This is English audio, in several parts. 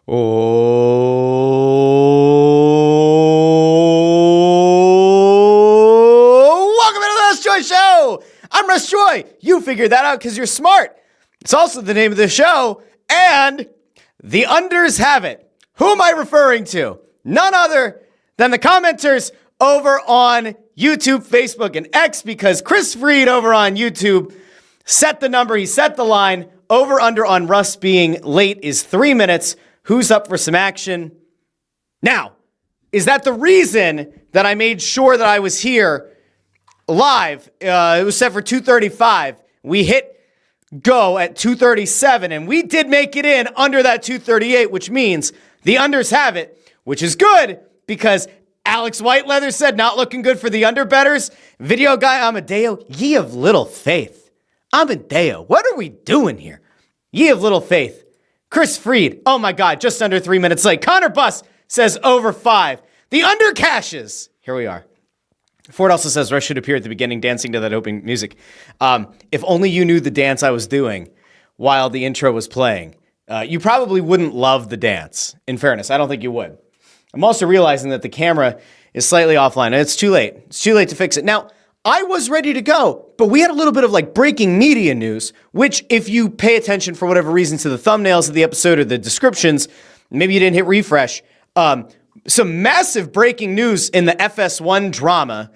Oh, welcome to the Russ Joy Show. I'm Russ Joy. You figured that out because you're smart. It's also the name of the show, and the unders have it. Who am I referring to? None other than the commenters over on YouTube, Facebook, and X, because Chris Freed over on YouTube set the number. He set the line. Over under on Russ being late is 3 minutes. Who's up for some action? Now, is that the reason that I made sure that I was here live? It was set for 2:35. We hit go at 2:37, and we did make it in under that 2:38, which means the unders have it, which is good because Alex Whiteleather said not looking good for the underbetters. Video guy Amadeo, ye of little faith. Amadeo, what are we doing here? Ye of little faith. Chris Freed, oh my God, just under 3 minutes late. Connor Buss says over 5. The under cashes. Here we are. Ford also says Russ should appear at the beginning dancing to that opening music. If only you knew the dance I was doing while the intro was playing. You probably wouldn't love the dance. In fairness, I don't think you would. I'm also realizing that the camera is slightly offline. It's too late. It's too late to fix it. Now, I was ready to go, but we had a little bit of like breaking media news, which if you pay attention for whatever reason to the thumbnails of the episode or the descriptions, maybe you didn't hit refresh. Some massive breaking news in the FS1 drama.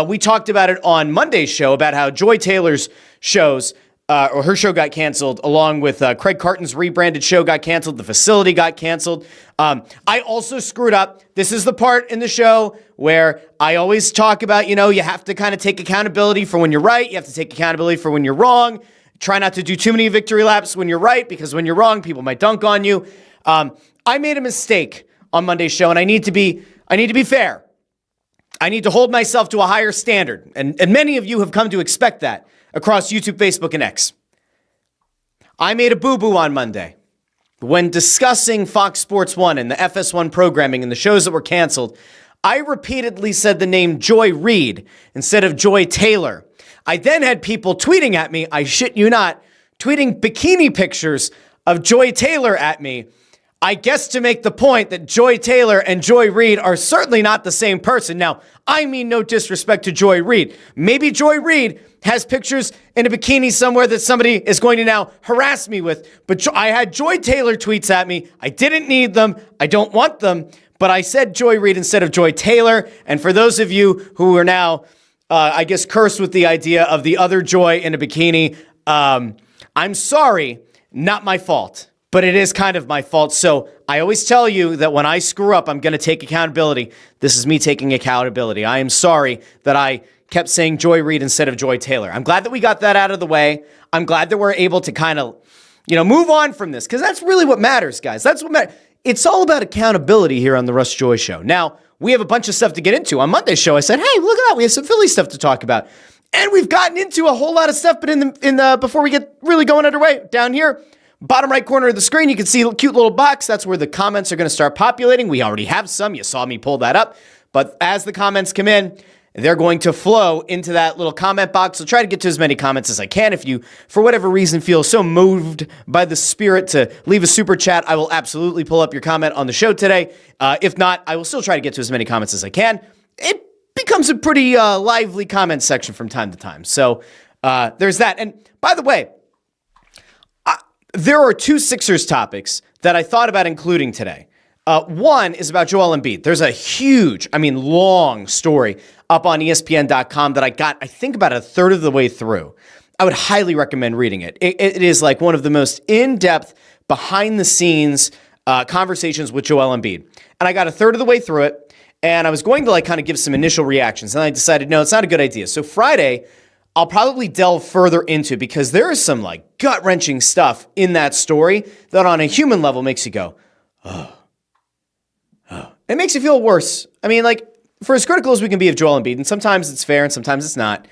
We talked about it on Monday's show about how Joy Taylor's shows, or her show got canceled, along with Craig Carton's rebranded show got canceled. The Facility got canceled. I also screwed up. This is the part in the show where I always talk about, you have to kind of take accountability for when you're right. You have to take accountability for when you're wrong. Try not to do too many victory laps when you're right, because when you're wrong, people might dunk on you. I made a mistake on Monday's show, and I need to be fair. I need to hold myself to a higher standard, and many of you have come to expect that across YouTube, Facebook, and X. I made a boo-boo on Monday. When discussing Fox Sports 1 and the FS1 programming and the shows that were canceled, I repeatedly said the name Joy Reid instead of Joy Taylor. I then had people tweeting at me, I shit you not, tweeting bikini pictures of Joy Taylor at me. I guess to make the point that Joy Taylor and Joy Reid are certainly not the same person. Now, I mean no disrespect to Joy Reid. Maybe Joy Reid has pictures in a bikini somewhere that somebody is going to now harass me with. But I had Joy Taylor tweets at me. I didn't need them. I don't want them. But I said Joy Reid instead of Joy Taylor. And for those of you who are now, I guess, cursed with the idea of the other Joy in a bikini, I'm sorry, not my fault. But it is kind of my fault. So I always tell you that when I screw up, I'm going to take accountability. This is me taking accountability. I am sorry that I kept saying Joy Reid instead of Joy Taylor. I'm glad that we got that out of the way. I'm glad that we're able to kind of, move on from this, because that's really what matters, guys. That's what matters. It's all about accountability here on the Russ Joy Show. Now, we have a bunch of stuff to get into. On Monday's show, I said, hey, look at that. We have some Philly stuff to talk about. And we've gotten into a whole lot of stuff, but before we get really going underway, down here, bottom right corner of the screen, you can see a cute little box. That's where the comments are going to start populating. We already have some. You saw me pull that up. But as the comments come in, they're going to flow into that little comment box. I'll try to get to as many comments as I can. If you, for whatever reason, feel so moved by the spirit to leave a super chat, I will absolutely pull up your comment on the show today. If not, I will still try to get to as many comments as I can. It becomes a pretty lively comment section from time to time. So there's that. And by the way, there are two Sixers topics that I thought about including today. One is about Joel Embiid. There's a huge, long story up on ESPN.com that I got, I think, about a third of the way through. I would highly recommend reading it. It is like one of the most in-depth, behind-the-scenes conversations with Joel Embiid. And I got a third of the way through it, and I was going to kind of give some initial reactions. And I decided, no, it's not a good idea. So Friday, I'll probably delve further into, because there is some gut-wrenching stuff in that story that on a human level makes you go, oh. It makes you feel worse. For as critical as we can be of Joel Embiid, and sometimes it's fair and sometimes it's not,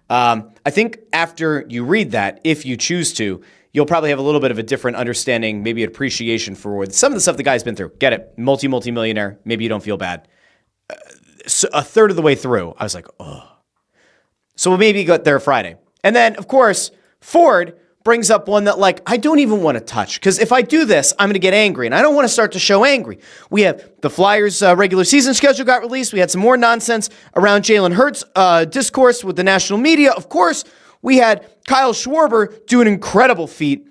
I think after you read that, if you choose to, you'll probably have a little bit of a different understanding, maybe an appreciation for some of the stuff the guy's been through. Get it. Multi-millionaire. Maybe you don't feel bad. So a third of the way through, I was like, oh. So we'll maybe get there Friday. And then, of course, Ford brings up one that, like, I don't even want to touch, because if I do this, I'm going to get angry, and I don't want to start the show angry. We have the Flyers' regular season schedule got released. We had some more nonsense around Jalen Hurts discourse with the national media. Of course, we had Kyle Schwarber do an incredible feat.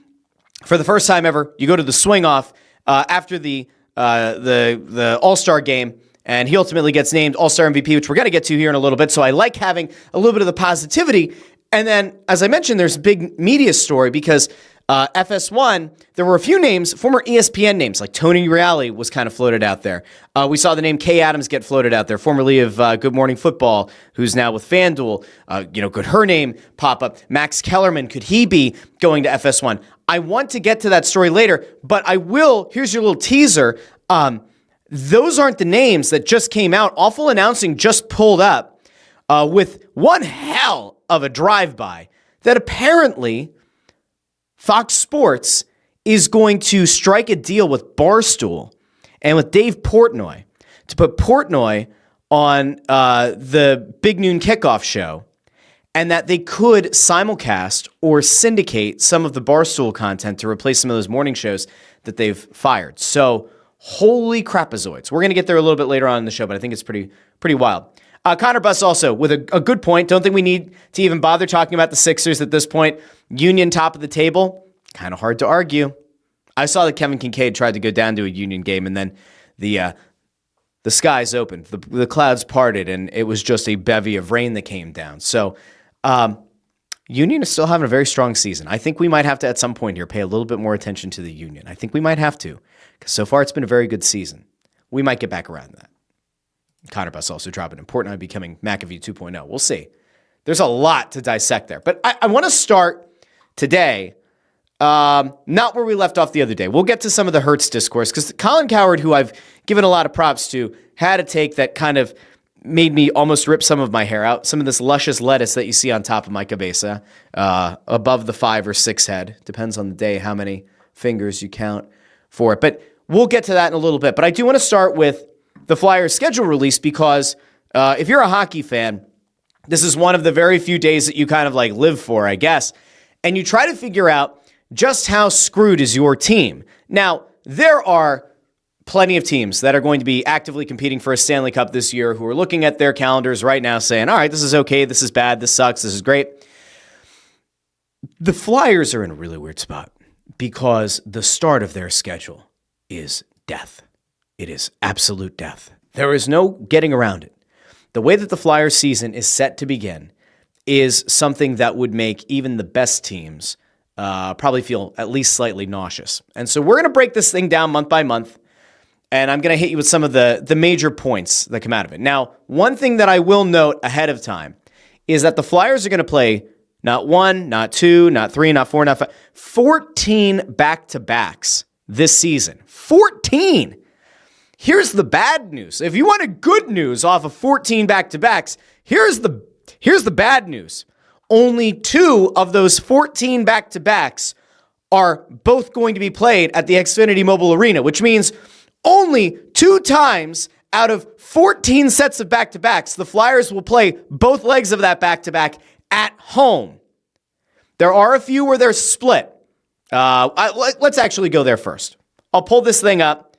For the first time ever, you go to the swing-off after the All-Star game, and he ultimately gets named All-Star MVP, which we're going to get to here in a little bit. So I like having a little bit of the positivity. And then, as I mentioned, there's a big media story because FS1, there were a few names, former ESPN names, like Tony Reali was kind of floated out there. We saw the name Kay Adams get floated out there, formerly of Good Morning Football, who's now with FanDuel. Could her name pop up? Max Kellerman, could he be going to FS1? I want to get to that story later, but I will. Here's your little teaser. Those aren't the names that just came out. Awful Announcing just pulled up with one hell of a drive-by that apparently Fox Sports is going to strike a deal with Barstool and with Dave Portnoy to put Portnoy on the Big Noon Kickoff show, and that they could simulcast or syndicate some of the Barstool content to replace some of those morning shows that they've fired. So, holy crapazoids. We're going to get there a little bit later on in the show, but I think it's pretty wild. Connor Buss also with a good point. Don't think we need to even bother talking about the Sixers at this point. Union top of the table. Kind of hard to argue. I saw that Kevin Kincaid tried to go down to a Union game, and then the skies opened. The clouds parted, and it was just a bevy of rain that came down. So Union is still having a very strong season. I think we might have to, at some point here, pay a little bit more attention to the Union. I think we might have to, because so far it's been a very good season. We might get back around to that. Connor Buss also dropping in Portnoy becoming McAfee 2.0. We'll see. There's a lot to dissect there. But I want to start today, not where we left off the other day. We'll get to some of the Hurts discourse, because Colin Cowherd, who I've given a lot of props to, had a take that kind of made me almost rip some of my hair out. Some of this luscious lettuce that you see on top of my cabeza, above the 5 or 6 head. Depends on the day how many fingers you count for it. But we'll get to that in a little bit. But I do want to start with the Flyers schedule release, because if you're a hockey fan, this is one of the very few days that you kind of like live for, I guess. And you try to figure out just how screwed is your team. Now, there are plenty of teams that are going to be actively competing for a Stanley Cup this year who are looking at their calendars right now saying, all right, this is okay, this is bad, this sucks, this is great. The Flyers are in a really weird spot because the start of their schedule is death. It is absolute death. There is no getting around it. The way that the Flyers season is set to begin is something that would make even the best teams probably feel at least slightly nauseous. And so we're going to break this thing down month by month, and I'm going to hit you with some of the major points that come out of it. Now, one thing that I will note ahead of time is that the Flyers are going to play not 1, not 2, not 3, not 4, not 5, 14 back-to-backs this season. 14! Here's the bad news. If you wanted good news off of 14 back-to-backs, here's the bad news. Only 2 of those 14 back-to-backs are both going to be played at the Xfinity Mobile Arena, which means only 2 times out of 14 sets of back-to-backs, the Flyers will play both legs of that back-to-back at home. There are a few where they're split. Let's actually go there first. I'll pull this thing up.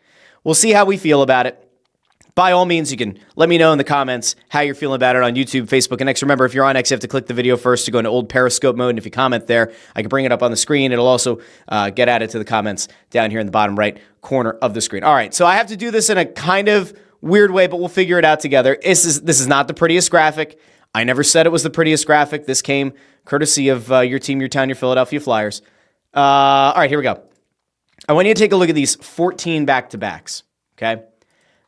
We'll see how we feel about it. By all means, you can let me know in the comments how you're feeling about it on YouTube, Facebook, and X. Remember, if you're on X, you have to click the video first to go into old Periscope mode. And if you comment there, I can bring it up on the screen. It'll also get added to the comments down here in the bottom right corner of the screen. All right, so I have to do this in a kind of weird way, but we'll figure it out together. This is not the prettiest graphic. I never said it was the prettiest graphic. This came courtesy of your team, your town, your Philadelphia Flyers. All right, here we go. I want you to take a look at these 14 back-to-backs, okay?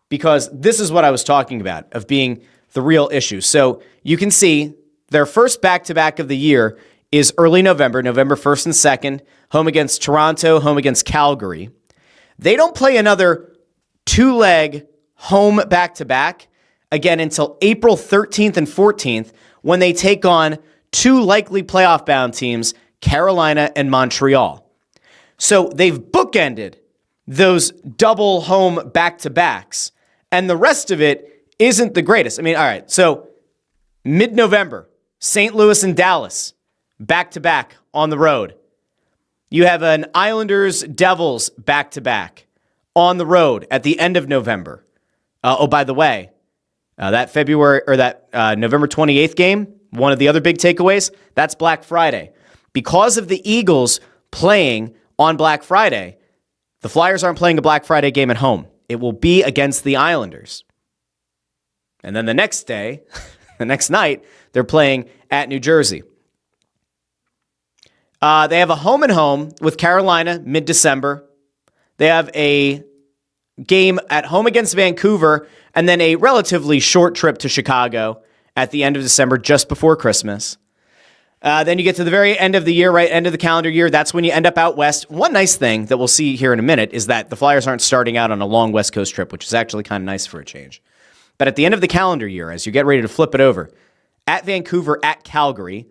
Because this is what I was talking about, of being the real issue. So you can see their first back-to-back of the year is early November, November 1st and 2nd, home against Toronto, home against Calgary. They don't play another 2-leg home back-to-back again until April 13th and 14th, when they take on 2 likely playoff-bound teams, Carolina and Montreal. So they've bookended those double home back-to-backs, and the rest of it isn't the greatest. I mean, all right, so mid-November, St. Louis and Dallas, back-to-back on the road. You have an Islanders-Devils back-to-back on the road at the end of November. By the way, that November 28th game, one of the other big takeaways, that's Black Friday. Because of the Eagles playing on Black Friday, the Flyers aren't playing a Black Friday game at home. It will be against the Islanders. And then the next day, the next night, they're playing at New Jersey. They have a home and home with Carolina mid-December. They have a game at home against Vancouver, and then a relatively short trip to Chicago at the end of December, just before Christmas. Then you get to the very end of the year, right, end of the calendar year. That's when you end up out west. One nice thing that we'll see here in a minute is that the Flyers aren't starting out on a long West Coast trip, which is actually kind of nice for a change. But at the end of the calendar year, as you get ready to flip it over, at Vancouver, at Calgary,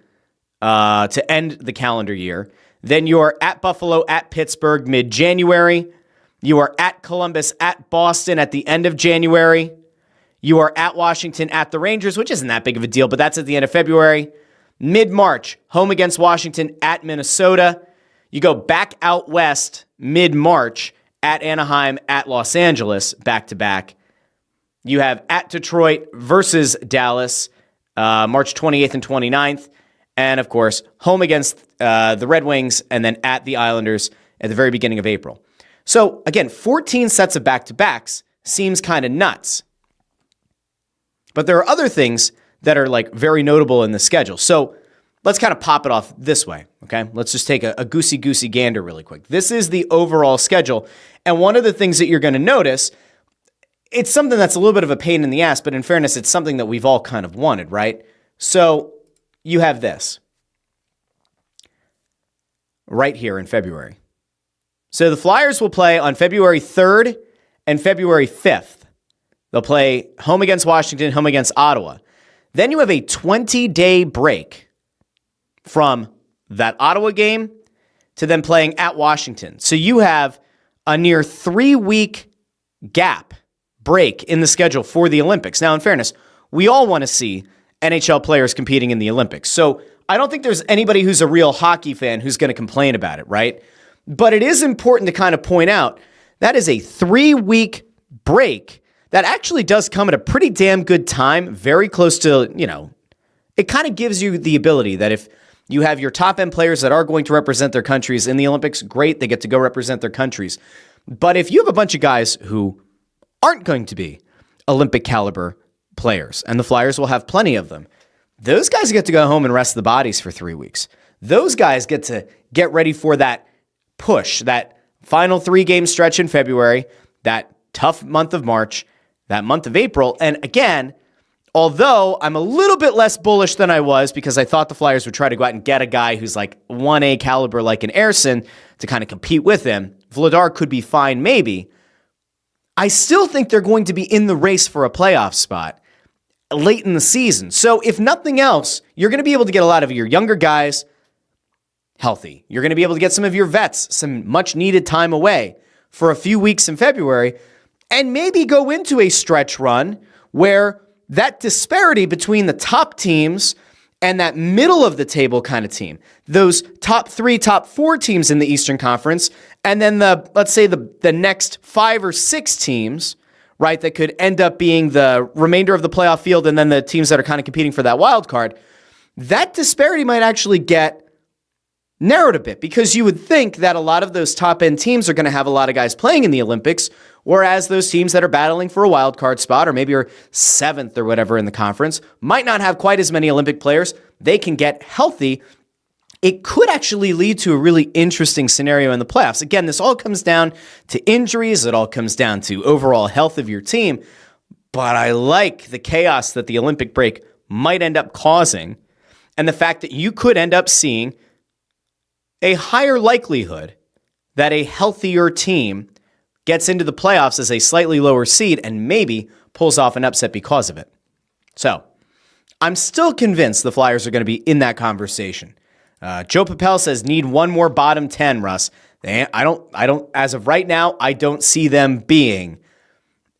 to end the calendar year. Then you're at Buffalo, at Pittsburgh mid-January. You are at Columbus, at Boston at the end of January. You are at Washington, at the Rangers, which isn't that big of a deal, but that's at the end of February. Mid-March, home against Washington, at Minnesota. You go back out west mid-March, at Anaheim, at Los Angeles, back-to-back. You have at Detroit versus Dallas, March 28th and 29th. And, of course, home against the Red Wings and then at the Islanders at the very beginning of April. So, again, 14 sets of back-to-backs seems kind of nuts. But there are other things that are, like, very notable in the schedule. So let's kind of pop it off this way, okay? Let's just take a goosey-goosey gander really quick. This is the overall schedule. And one of the things that you're going to notice, it's something that's a little bit of a pain in the ass, but in fairness, it's something that we've all kind of wanted, right? So you have this right here in February. So the Flyers will play on February 3rd and February 5th. They'll play home against Washington, home against Ottawa. Then you have a 20-day break from that Ottawa game to then playing at Washington. So you have a near 3-week gap break in the schedule for the Olympics. Now, in fairness, we all want to see NHL players competing in the Olympics. So I don't think there's anybody who's a real hockey fan who's going to complain about it, right? But it is important to kind of point out that is a 3-week break that actually does come at a pretty damn good time, very close to, it kind of gives you the ability that if you have your top end players that are going to represent their countries in the Olympics, great, they get to go represent their countries. But if you have a bunch of guys who aren't going to be Olympic caliber players, and the Flyers will have plenty of them, those guys get to go home and rest the bodies for 3 weeks. Those guys get to get ready for that push, that final 3-game stretch in February, that tough month of March, that month of April. And again, although I'm a little bit less bullish than I was because I thought the Flyers would try to go out and get a guy who's like 1A caliber like an Ersson to kind of compete with him, Vladar could be fine maybe. I still think they're going to be in the race for a playoff spot late in the season. So if nothing else, you're going to be able to get a lot of your younger guys healthy. You're going to be able to get some of your vets some much needed time away for a few weeks in February and maybe go into a stretch run where that disparity between the top teams and that middle of the table kind of team, those top 3, top 4 teams in the Eastern Conference, and then let's say the next 5 or 6 teams, right, that could end up being the remainder of the playoff field and then the teams that are kind of competing for that wild card, that disparity might actually get narrowed a bit because you would think that a lot of those top-end teams are going to have a lot of guys playing in the Olympics, whereas those teams that are battling for a wild card spot or maybe are 7th or whatever in the conference might not have quite as many Olympic players. They can get healthy. It could actually lead to a really interesting scenario in the playoffs. Again, this all comes down to injuries. It all comes down to overall health of your team. But I like the chaos that the Olympic break might end up causing and the fact that you could end up seeing a higher likelihood that a healthier team gets into the playoffs as a slightly lower seed and maybe pulls off an upset because of it. So I'm still convinced the Flyers are going to be in that conversation. Joe Papel says need one more bottom 10, Russ. I don't, as of right now, I don't see them being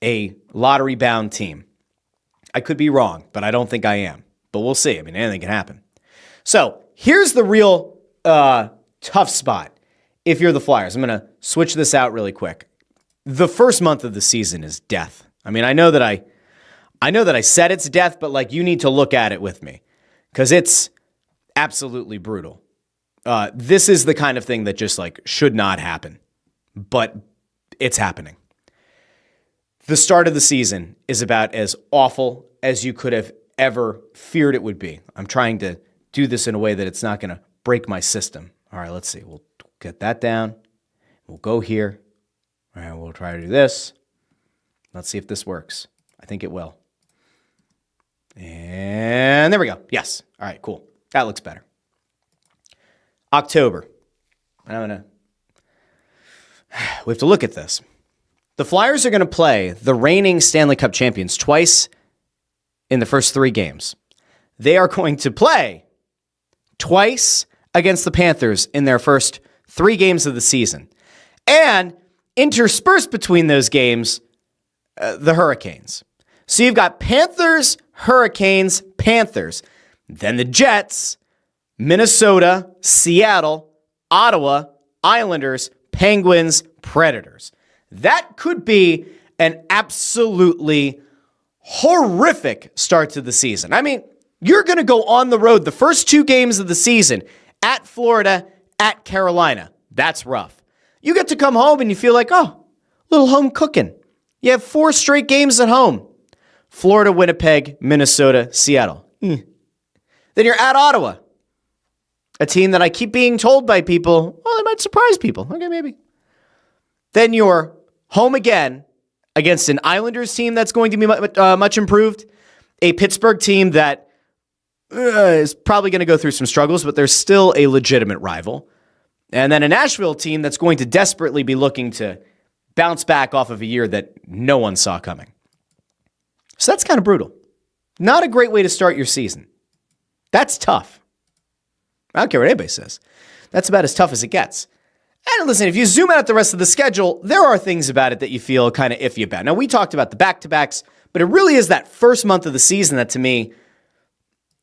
a lottery bound team. I could be wrong, but I don't think I am. But we'll see. I mean, anything can happen. So here's the real tough spot if you're the Flyers. I'm going to switch this out really quick. The first month of the season is death. I mean, I know that I said it's death, but like you need to look at it with me because it's absolutely brutal. This is the kind of thing that just like should not happen, but it's happening. The start of the season is about as awful as you could have ever feared it would be. I'm trying to do this in a way that it's not going to break my system. All right, let's see. We'll get that down. We'll go here. All right, we'll try to do this. Let's see if this works. I think it will. And there we go. Yes. All right, cool. That looks better. October. We have to look at this. The Flyers are going to play the reigning Stanley Cup champions twice in the first 3 games. They are going to play twice against the Panthers in their first 3 games of the season. And interspersed between those games, the Hurricanes. So you've got Panthers, Hurricanes, Panthers, then the Jets, Minnesota, Seattle, Ottawa, Islanders, Penguins, Predators. That could be an absolutely horrific start to the season. I mean, you're going to go on the road the first 2 games of the season at Florida, at Carolina. That's rough. You get to come home and you feel like, oh, little home cooking. You have 4 straight games at home. Florida, Winnipeg, Minnesota, Seattle. Then you're at Ottawa, a team that I keep being told by people, well, it might surprise people. Okay, maybe. Then you're home again against an Islanders team that's going to be much improved, a Pittsburgh team that is probably going to go through some struggles, but they're still a legitimate rival, and then a Nashville team that's going to desperately be looking to bounce back off of a year that no one saw coming. So that's kind of brutal. Not a great way to start your season. That's tough. I don't care what anybody says. That's about as tough as it gets. And listen, if you zoom out the rest of the schedule, there are things about it that you feel kind of iffy about. Now, we talked about the back-to-backs, but it really is that first month of the season that, to me,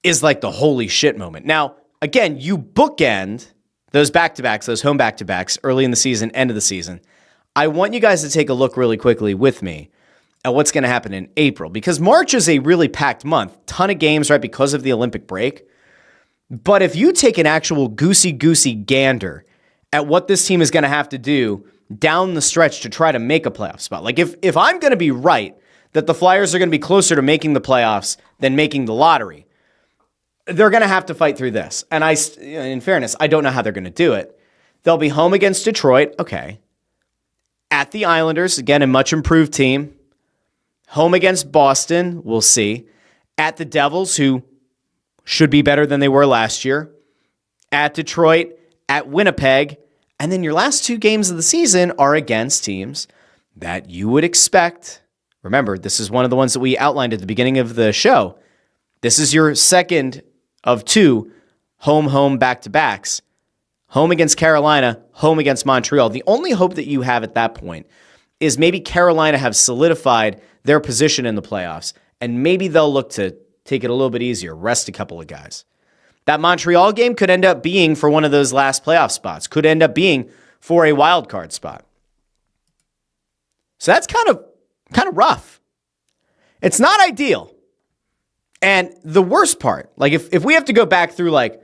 is like the holy shit moment. Now, again, you bookend those back-to-backs, those home back-to-backs, early in the season, end of the season. I want you guys to take a look really quickly with me at what's going to happen in April, because March is a really packed month. Ton of games, right, because of the Olympic break. But if you take an actual goosey gander at what this team is going to have to do down the stretch to try to make a playoff spot. Like if I'm going to be right that the Flyers are going to be closer to making the playoffs than making the lottery, they're going to have to fight through this. And in fairness, I don't know how they're going to do it. They'll be home against Detroit. Okay. At the Islanders, again, a much improved team. Home against Boston. We'll see. At the Devils, who should be better than they were last year. At Detroit, at Winnipeg, and then your last 2 games of the season are against teams that you would expect. Remember, this is one of the ones that we outlined at the beginning of the show. This is your second of 2 home back-to-backs. Home against Carolina, home against Montreal. The only hope that you have at that point is maybe Carolina have solidified their position in the playoffs, and maybe they'll look to take it a little bit easier, rest a couple of guys. That Montreal game could end up being for one of those last playoff spots, could end up being for a wild card spot. So that's kind of rough. It's not ideal. And the worst part, like if we have to go back through like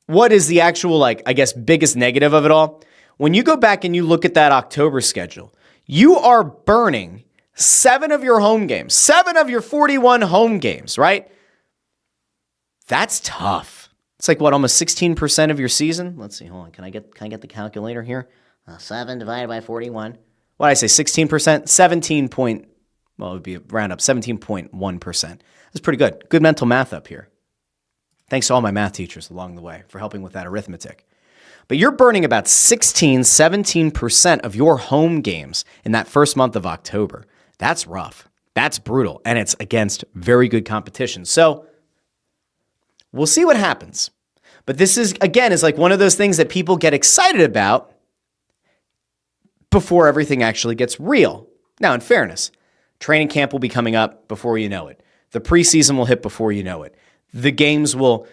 what is the actual I guess biggest negative of it all, when you go back and you look at that October schedule, you are burning 7 of your home games, 7 of your 41 home games, right? That's tough. It's like, what, almost 16% of your season? Let's see, hold on. Can I get the calculator here? 7 divided by 41. What did I say, 16%? 17 point, well, it would be round up, 17.1%. That's pretty good. Good mental math up here. Thanks to all my math teachers along the way for helping with that arithmetic. But you're burning about 17% of your home games in that first month of October. That's rough. That's brutal. And it's against very good competition. So we'll see what happens. But this is like one of those things that people get excited about before everything actually gets real. Now, in fairness, training camp will be coming up before you know it. The preseason will hit before you know it. The games will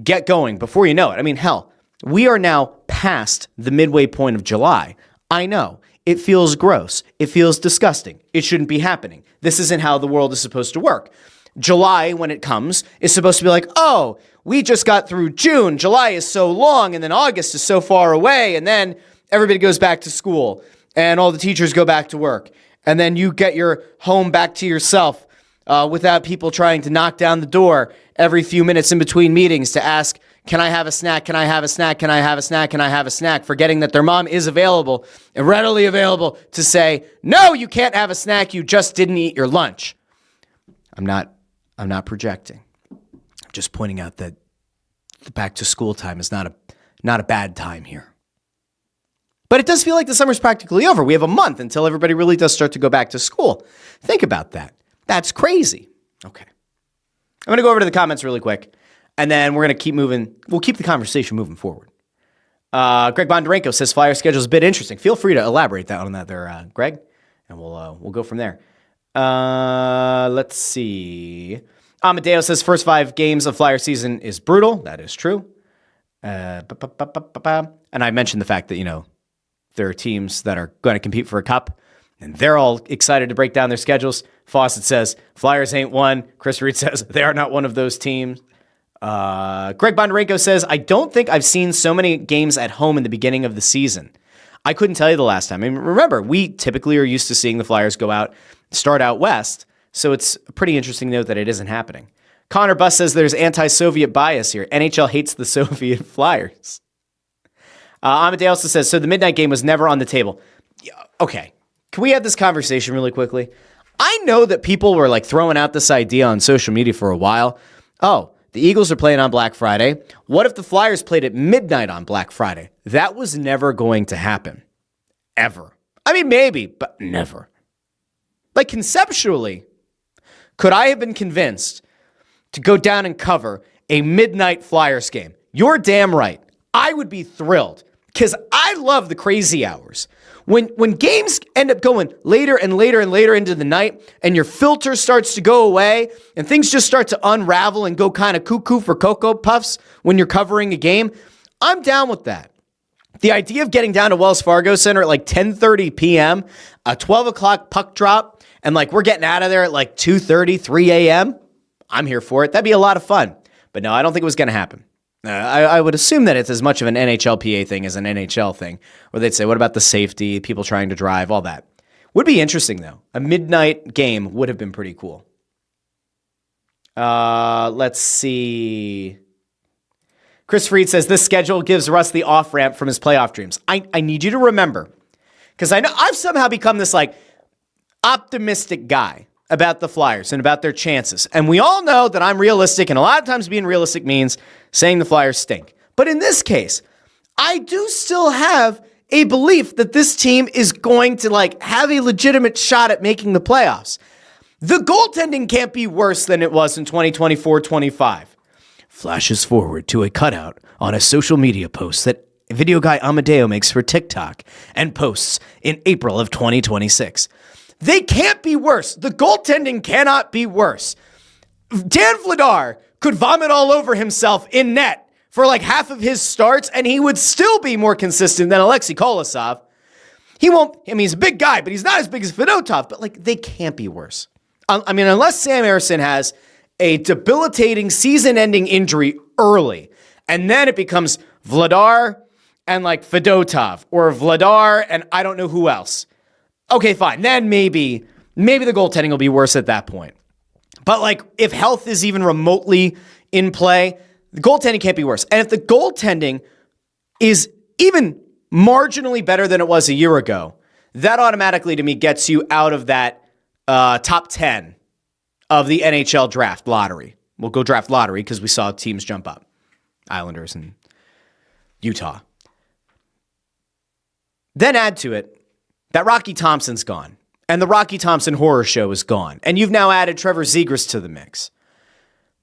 get going before you know it. I mean, hell, We are now past the midway point of July. I know. It feels gross. It feels disgusting. It shouldn't be happening. This isn't how the world is supposed to work. July, when it comes, is supposed to be like, oh, we just got through June. July is so long, and then August is so far away, and then everybody goes back to school, and all the teachers go back to work, and then you get your home back to yourself without people trying to knock down the door every few minutes in between meetings to ask, can I have a snack? Can I have a snack? Can I have a snack? Can I have a snack? Forgetting that their mom is available and readily available to say, no, you can't have a snack. You just didn't eat your lunch. I'm not projecting. I'm just pointing out that the back to school time is not a bad time here. But it does feel like the summer's practically over. We have a month until everybody really does start to go back to school. Think about that. That's crazy. Okay. I'm going to go over to the comments really quick, and then we're going to keep moving. We'll keep the conversation moving forward. Greg Bondarenko says Flyer schedule is a bit interesting. Feel free to elaborate on that there, Greg, and we'll go from there. Let's see. Amadeo says first 5 games of Flyer season is brutal. That is true. And I mentioned the fact that, there are teams that are going to compete for a cup, and they're all excited to break down their schedules. Fawcett says Flyers ain't one. Chris Reed says they are not one of those teams. Greg Bondarenko says, I don't think I've seen so many games at home in the beginning of the season. I couldn't tell you the last time. I mean, remember, we typically are used to seeing the Flyers start out west, so it's pretty interesting to note that it isn't happening. Connor Buss says there's anti-Soviet bias here. NHL hates the Soviet Flyers. Amadeo also says, so the midnight game was never on the table. Okay, can we have this conversation really quickly? I know that people were throwing out this idea on social media for a while. Oh, the Eagles are playing on Black Friday. What if the Flyers played at midnight on Black Friday? That was never going to happen. Ever. I mean, maybe, but never. Conceptually, could I have been convinced to go down and cover a midnight Flyers game? You're damn right. I would be thrilled because I love the crazy hours. When games end up going later and later and later into the night and your filter starts to go away and things just start to unravel and go kind of cuckoo for Cocoa Puffs when you're covering a game, I'm down with that. The idea of getting down to Wells Fargo Center at 10:30 p.m., a 12 o'clock puck drop, and we're getting out of there at 2:30, 3 a.m., I'm here for it. That'd be a lot of fun. But no, I don't think it was going to happen. I would assume that it's as much of an NHLPA thing as an NHL thing, where they'd say, what about the safety, people trying to drive, all that. Would be interesting, though. A midnight game would have been pretty cool. Let's see. Chris Freed says, this schedule gives Russ the off-ramp from his playoff dreams. I need you to remember, because I know I've somehow become this optimistic guy about the Flyers and about their chances. And we all know that I'm realistic, and a lot of times being realistic means saying the Flyers stink. But in this case, I do still have a belief that this team is going to have a legitimate shot at making the playoffs. The goaltending can't be worse than it was in 2024-25. Flashes forward to a cutout on a social media post that video guy Amadeo makes for TikTok and posts in April of 2026. They can't be worse. The goaltending cannot be worse. Dan Vladar could vomit all over himself in net for half of his starts, and he would still be more consistent than Alexei Kolosov. He won't, he's a big guy, but he's not as big as Fedotov, but they can't be worse. I mean, unless Sam Ersson has a debilitating season-ending injury early, and then it becomes Vladar and Fedotov, or Vladar and I don't know who else. Okay, fine. Then maybe the goaltending will be worse at that point. But if health is even remotely in play, the goaltending can't be worse. And if the goaltending is even marginally better than it was a year ago, that automatically to me gets you out of that top 10 of the NHL draft lottery. We'll go draft lottery because we saw teams jump up. Islanders and Utah. Then add to it that Rocky Thompson's gone, and the Rocky Thompson horror show is gone, and you've now added Trevor Zegras to the mix,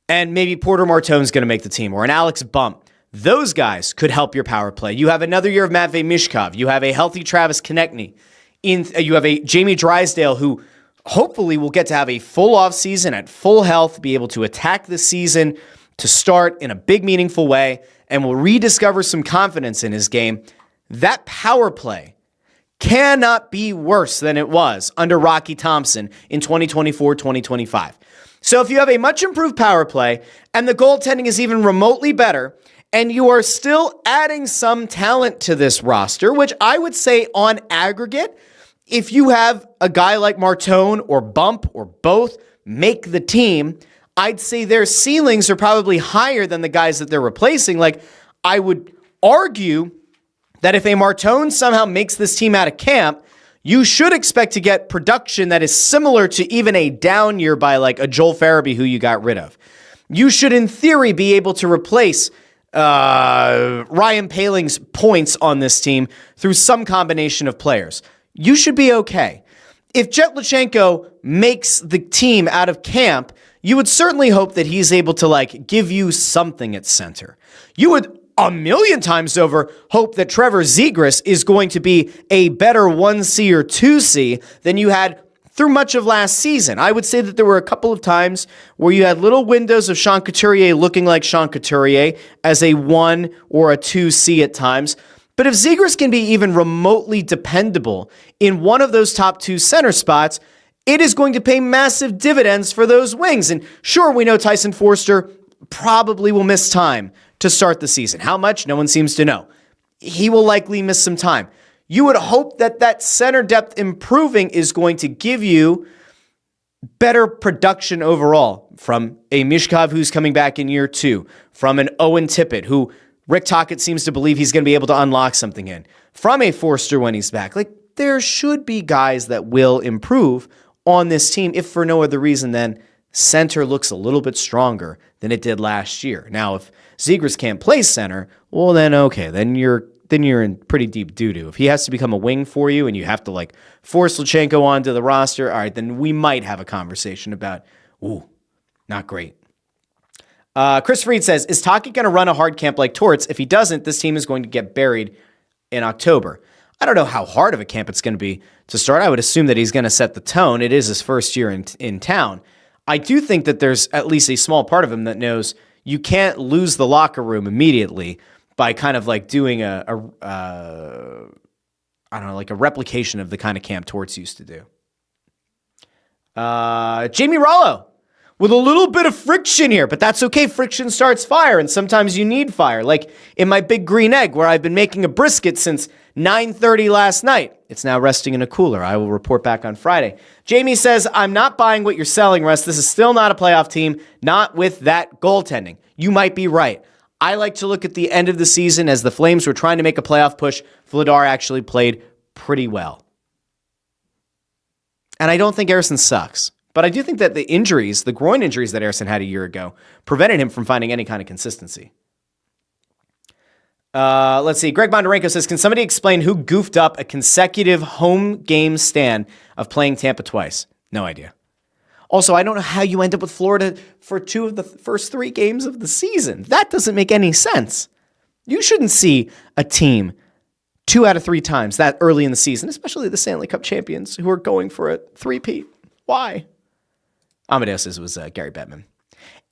and maybe Porter Martone's going to make the team, or an Alex Bump. Those guys could help your power play. You have another year of Matvei Mishkov. You have a healthy Travis Konechny. You have a Jamie Drysdale who hopefully will get to have a full offseason at full health, be able to attack the season to start in a big, meaningful way, and will rediscover some confidence in his game, that power play cannot be worse than it was under Rocky Thompson in 2024-2025. So if you have a much improved power play and the goaltending is even remotely better, and you are still adding some talent to this roster, which I would say on aggregate, if you have a guy like Martone or Bump or both make the team, I'd say their ceilings are probably higher than the guys that they're replacing. Like, I would argue that if a Martone somehow makes this team out of camp, you should expect to get production that is similar to even a down year by like a Joel Farabee who you got rid of. You should, in theory, be able to replace Ryan Paling's points on this team through some combination of players. You should be okay. If Jet Lachenko makes the team out of camp, you would certainly hope that he's able to like give you something at center. You would a million times over hope that Trevor Zegras is going to be a better 1C or 2C than you had through much of last season. I would say that there were a couple of times where you had little windows of Sean Couturier looking like Sean Couturier as a 1 or a 2C at times. But if Zegras can be even remotely dependable in one of those top 2 center spots, it is going to pay massive dividends for those wings. And sure, we know Tyson Forster probably will miss time to start the season. How much? No one seems to know. He will likely miss some time. You would hope that that center depth improving is going to give you better production overall from a Mishkov who's coming back in year 2, from an Owen Tippett who Rick Tocchet seems to believe he's going to be able to unlock something in, from a Forster when he's back. Like, there should be guys that will improve on this team, if for no other reason than center looks a little bit stronger than it did last year. Now, if Zegras can't play center, well, then okay, then you're in pretty deep doo-doo. If he has to become a wing for you and you have to like force Lachenko onto the roster, all right, then we might have a conversation about, not great. Chris Freed says, is Tocchet going to run a hard camp like Torts? If he doesn't, this team is going to get buried in October. I don't know how hard of a camp it's going to be to start. I would assume that he's going to set the tone. It is his first year in town. I do think that there's at least a small part of him that knows you can't lose the locker room immediately by kind of like doing a replication of the kind of camp Torts used to do. Jamie Rollo with a little bit of friction here, but that's okay. Friction starts fire, and sometimes you need fire. Like in my big green egg, where I've been making a brisket since 9:30 last night. It's now resting in a cooler. I will report back on Friday. Jamie says, I'm not buying what you're selling, Russ. This is still not a playoff team, not with that goaltending. You might be right. I like to look at the end of the season as the Flames were trying to make a playoff push. Vladar actually played pretty well. And I don't think Ersson sucks. But I do think that the injuries, the groin injuries that Ersson had a year ago, prevented him from finding any kind of consistency. Let's see. Greg Bondarenko says, can somebody explain who goofed up a consecutive home game stand of playing Tampa twice? No idea. Also, I don't know how you end up with Florida for 2 of the first 3 games of the season. That doesn't make any sense. You shouldn't see a team 2 out of 3 times that early in the season, especially the Stanley Cup champions who are going for a 3-peat. Why? Amadeus says it was Gary Bettman.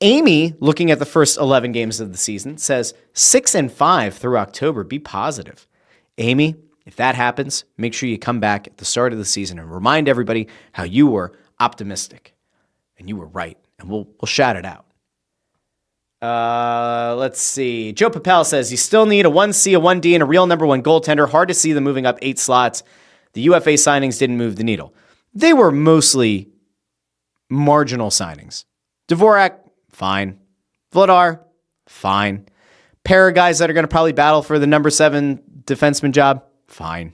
Amy, looking at the first 11 games of the season, says 6-5 through October. Be positive. Amy, if that happens, make sure you come back at the start of the season and remind everybody how you were optimistic. And you were right. And we'll shout it out. Let's see. Joe Papel says, you still need a 1C, a 1D, and a real number 1 goaltender. Hard to see them moving up 8 slots. The UFA signings didn't move the needle. They were mostly marginal signings. Dvorak, fine. Vladar, fine. Pair of guys that are going to probably battle for the number 7 defenseman job, fine.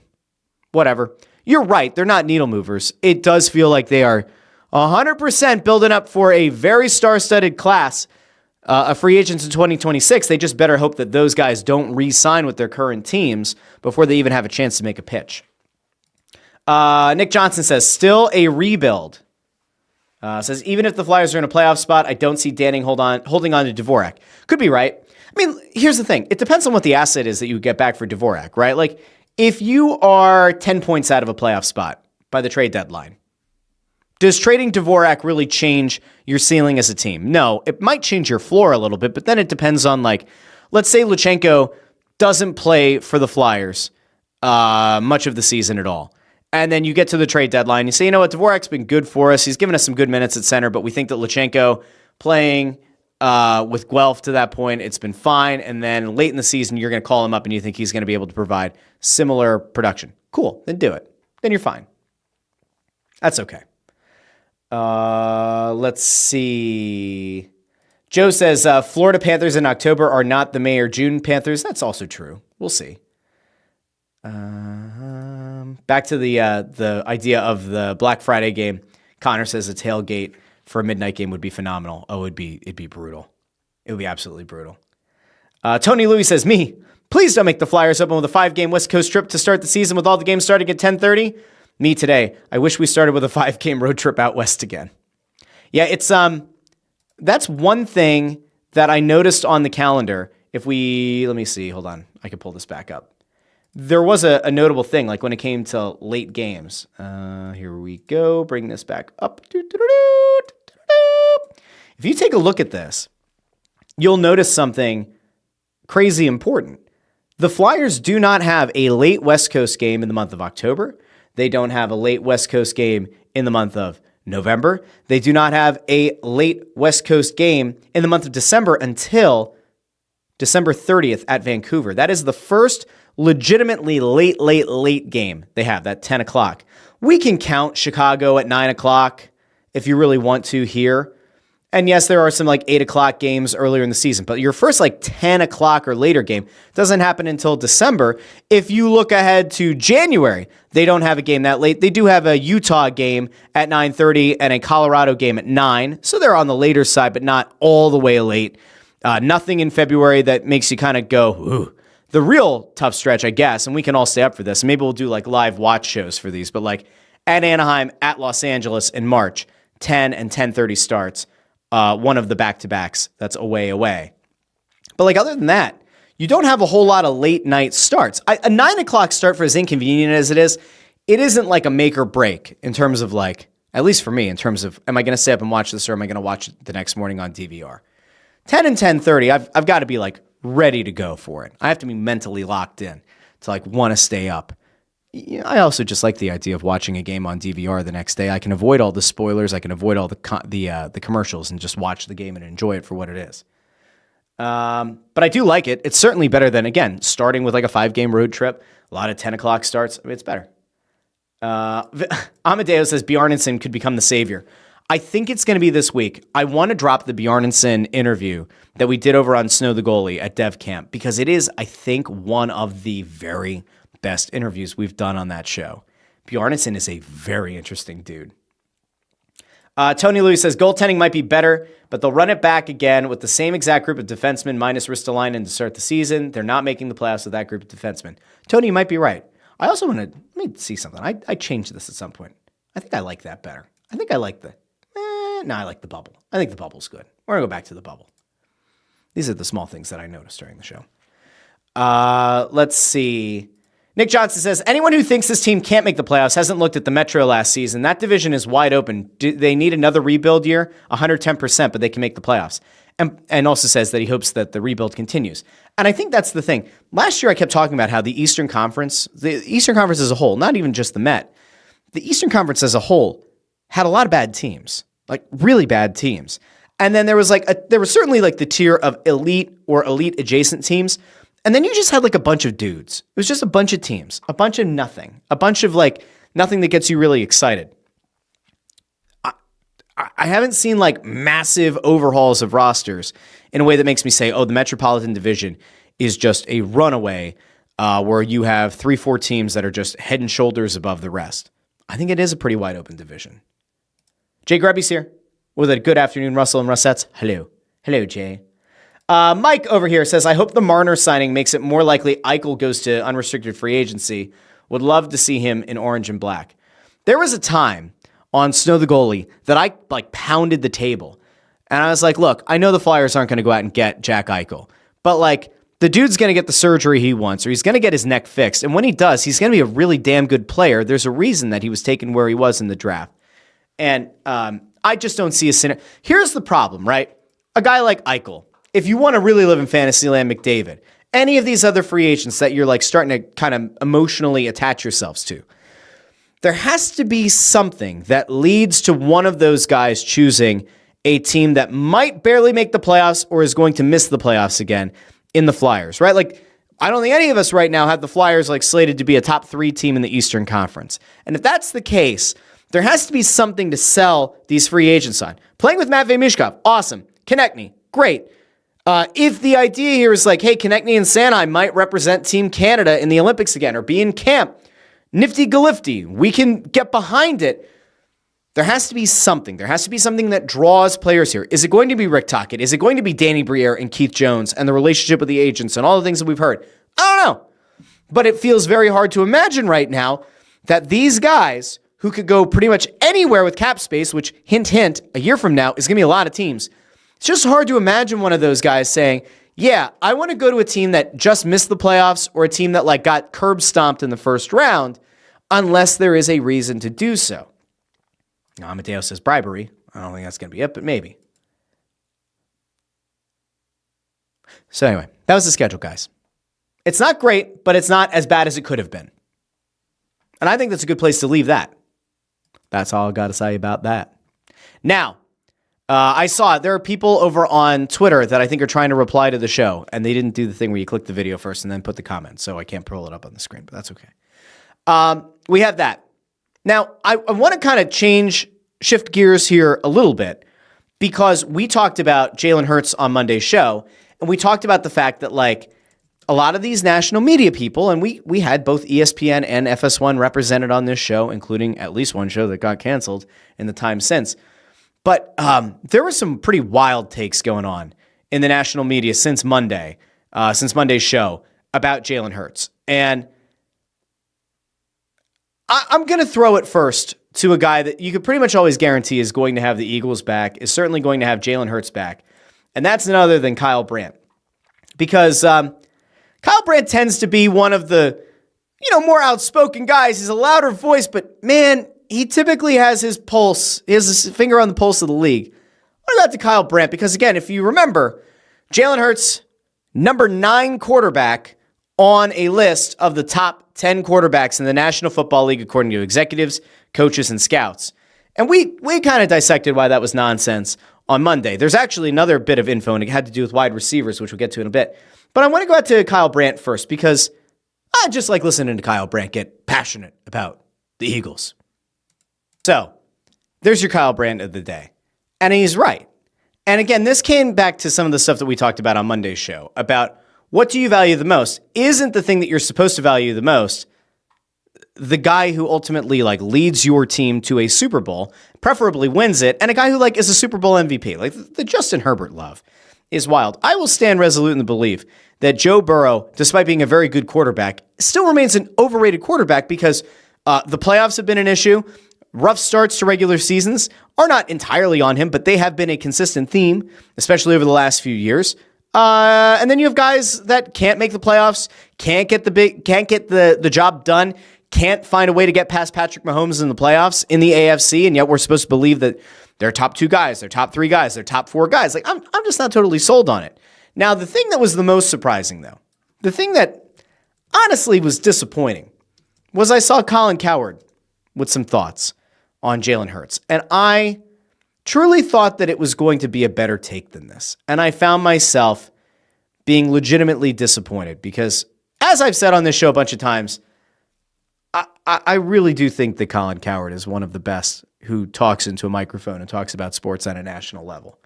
Whatever. You're right. They're not needle movers. It does feel like they are 100% building up for a very star-studded class of free agents in 2026. They just better hope that those guys don't re-sign with their current teams before they even have a chance to make a pitch. Nick Johnson says, still a rebuild. Says, even if the Flyers are in a playoff spot, I don't see Danning holding on to Dvorak. Could be right. I mean, here's the thing. It depends on what the asset is that you get back for Dvorak, right? Like, if you are 10 points out of a playoff spot by the trade deadline, does trading Dvorak really change your ceiling as a team? No, it might change your floor a little bit, but then it depends on, like, let's say Luchenko doesn't play for the Flyers much of the season at all. And then you get to the trade deadline. You say, you know what, Dvorak's been good for us. He's given us some good minutes at center, but we think that Luchenko playing with Guelph to that point, it's been fine. And then late in the season, you're going to call him up and you think he's going to be able to provide similar production. Cool, then do it. Then you're fine. That's okay. Let's see. Joe says, Florida Panthers in October are not the May or June Panthers. That's also true. We'll see. Back to the idea of the Black Friday game. Connor says a tailgate for a midnight game would be phenomenal. Oh, it'd be brutal. It would be absolutely brutal. Tony Louis says, please don't make the Flyers open with a 5-game West Coast trip to start the season with all the games starting at 10:30. Me today. I wish we started with a 5-game road trip out west again. Yeah, it's that's one thing that I noticed on the calendar. Let me see, hold on. I can pull this back up. There was a notable thing, like when it came to late games. Here we go. Bring this back up. If you take a look at this, you'll notice something crazy important. The Flyers do not have a late West Coast game in the month of October. They don't have a late West Coast game in the month of November. They do not have a late West Coast game in the month of December until December 30th at Vancouver. That is the first legitimately late game they have, that 10 o'clock. We can count Chicago at 9 o'clock if you really want to here. And yes, there are some 8 o'clock games earlier in the season, but your first 10 o'clock or later game doesn't happen until December. If you look ahead to January, they don't have a game that late. They do have a Utah game at 9:30 and a Colorado game at 9. So they're on the later side, but not all the way late. Nothing in February that makes you kind of go, ooh. The real tough stretch, I guess, and we can all stay up for this. Maybe we'll do live watch shows for these, but at Anaheim, at Los Angeles in March, 10 and 10:30 starts. One of the back-to-backs that's away. But other than that, you don't have a whole lot of late night starts. A 9 o'clock start, for as inconvenient as it isn't like a make or break in terms of at least for me, in terms of, am I going to stay up and watch this or am I going to watch it the next morning on DVR? 10 and 10:30, I've got to be ready to go for it. I have to be mentally locked in to want to stay up. I also just like the idea of watching a game on DVR the next day. I can avoid all the spoilers. I can avoid all the commercials and just watch the game and enjoy it for what it is. But I do like it. It's certainly better than, again, starting with a 5-game road trip. A lot of 10 o'clock starts. It's better. Amadeo says Bjarnason could become the savior. I think it's going to be this week. I want to drop the Bjarnason interview that we did over on Snow the Goalie at Dev Camp because it is, I think, one of the very best interviews we've done on that show. Bjarnason is a very interesting dude. Tony Louis says goaltending might be better, but they'll run it back again with the same exact group of defensemen minus Ristolainen to start the season. They're not making the playoffs with that group of defensemen. Tony, you might be right. I also let me see something. I changed this at some point. I think I like that better. I think I like I like the bubble. I think the bubble's good. We're going to go back to the bubble. These are the small things that I noticed during the show. Let's see. Nick Johnson says, anyone who thinks this team can't make the playoffs hasn't looked at the Metro last season. That division is wide open. Do they need another rebuild year? 110%, but they can make the playoffs. And also says that he hopes that the rebuild continues. And I think that's the thing. Last year I kept talking about how the Eastern Conference as a whole, not even just the Met, the Eastern Conference as a whole had a lot of bad teams, really bad teams. And then there was there was certainly the tier of elite or elite adjacent teams. And then you just had a bunch of dudes. It was just a bunch of teams, a bunch of nothing, a bunch of nothing that gets you really excited. I haven't seen massive overhauls of rosters in a way that makes me say, oh, the Metropolitan Division is just a runaway where you have 3-4 teams that are just head and shoulders above the rest. I think it is a pretty wide open division. Jay Grubby's here with a good afternoon, Russell and Russettes. Hello. Hello, Jay. Mike over here says, I hope the Marner signing makes it more likely Eichel goes to unrestricted free agency. Would love to see him in orange and black. There was a time on Snow the Goalie that I pounded the table. And I was like, look, I know the Flyers aren't going to go out and get Jack Eichel. But the dude's going to get the surgery he wants or he's going to get his neck fixed. And when he does, he's going to be a really damn good player. There's a reason that he was taken where he was in the draft. And I just don't see a scenario. Here's the problem, right? A guy like Eichel, if you want to really live in fantasy land, McDavid, any of these other free agents that you're like starting to kind of emotionally attach yourselves to, there has to be something that leads to one of those guys choosing a team that might barely make the playoffs or is going to miss the playoffs again in the Flyers, right? Like, I don't think any of us right now have the Flyers like slated to be a top 3 team in the Eastern Conference. And if that's the case, there has to be something to sell these free agents on. Playing with Matvei Mishkov, awesome. Konechny, great. If the idea here is like, hey, Konechny and Sanheim might represent Team Canada in the Olympics again or be in camp, nifty galifty, we can get behind it. There has to be something. There has to be something that draws players here. Is it going to be Rick Tocchet? Is it going to be Danny Briere and Keith Jones and the relationship with the agents and all the things that we've heard? I don't know. But it feels very hard to imagine right now that these guys who could go pretty much anywhere with cap space, which, hint, hint, a year from now is going to be a lot of teams. It's just hard to imagine one of those guys saying, yeah, I want to go to a team that just missed the playoffs or a team that like got curb stomped in the first round unless there is a reason to do so. Now, Amadeo says bribery. I don't think that's going to be it, but maybe. So anyway, that was the schedule, guys. It's not great, but it's not as bad as it could have been. And I think that's a good place to leave that. That's all I've got to say about that. Now, I saw there are people over on Twitter that I think are trying to reply to the show, and they didn't do the thing where you click the video first and then put the comment, so I can't pull it up on the screen, but that's okay. We have that. Now, I want to kind of shift gears here a little bit because we talked about Jalen Hurts on Monday's show, and we talked about the fact that, like, a lot of these national media people, and we had both ESPN and FS1 represented on this show, including at least one show that got canceled in the time since. But there were some pretty wild takes going on in the national media since Monday's show about Jalen Hurts. And I'm going to throw it first to a guy that you could pretty much always guarantee is going to have the Eagles back, is certainly going to have Jalen Hurts back. And that's none other than Kyle Brandt. Because Kyle Brandt tends to be one of the, more outspoken guys. He's a louder voice, but man, he typically has his pulse. He has his finger on the pulse of the league. What about to Kyle Brandt? Because again, if you remember, Jalen Hurts, number 9 quarterback on a list of the top 10 quarterbacks in the National Football League, according to executives, coaches, and scouts. And we kind of dissected why that was nonsense on Monday. There's actually another bit of info, and it had to do with wide receivers, which we'll get to in a bit. But I want to go out to Kyle Brandt first because I just like listening to Kyle Brandt get passionate about the Eagles. So there's your Kyle Brandt of the day. And he's right. And again, this came back to some of the stuff that we talked about on Monday's show about what do you value the most? Isn't the thing that you're supposed to value the most the guy who ultimately like leads your team to a Super Bowl, preferably wins it, and a guy who like is a Super Bowl MVP, like the Justin Herbert love is wild. I will stand resolute in the belief that Joe Burrow, despite being a very good quarterback, still remains an overrated quarterback because the playoffs have been an issue. Rough starts to regular seasons are not entirely on him, but they have been a consistent theme, especially over the last few years. And then you have guys that can't make the playoffs, can't get the job done, can't find a way to get past Patrick Mahomes in the playoffs in the AFC, and yet we're supposed to believe that they're top 2 guys, they're top 3 guys, they're top 4 guys. Like I'm just not totally sold on it. Now, the thing that was the most surprising, though, the thing that honestly was disappointing, was I saw Colin Cowherd with some thoughts on Jalen Hurts, and I truly thought that it was going to be a better take than this, and I found myself being legitimately disappointed because, as I've said on this show a bunch of times, I really do think that Colin Cowherd is one of the best who talks into a microphone and talks about sports on a national level.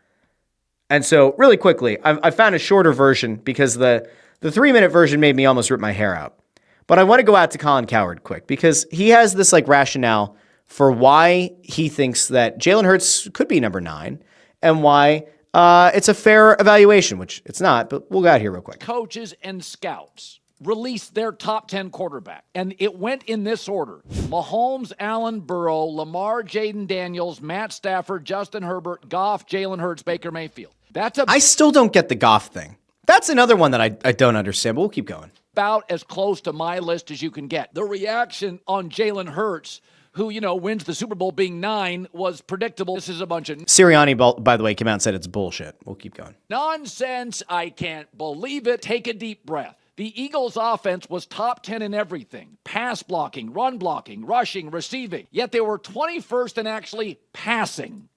And so, really quickly, I found a shorter version because the 3-minute version made me almost rip my hair out. But I want to go out to Colin Cowherd quick because he has this like rationale for why he thinks that Jalen Hurts could be number 9 and why it's a fair evaluation, which it's not, but we'll go out here real quick. Coaches and scouts released their top 10 quarterback, and it went in this order: Mahomes, Allen, Burrow, Lamar, Jaden Daniels, Matt Stafford, Justin Herbert, Goff, Jalen Hurts, Baker Mayfield. I still don't get the Goff thing. That's another one that I don't understand, but we'll keep going. About as close to my list as you can get. The reaction on Jalen Hurts, who, wins the Super Bowl being 9 was predictable. This is a bunch of Sirianni, by the way, came out and said it's bullshit. We'll keep going. nonsense. I can't believe it. Take a deep breath. The Eagles' offense was top 10 in everything. Pass blocking, run blocking, rushing, receiving. Yet they were 21st in actually passing.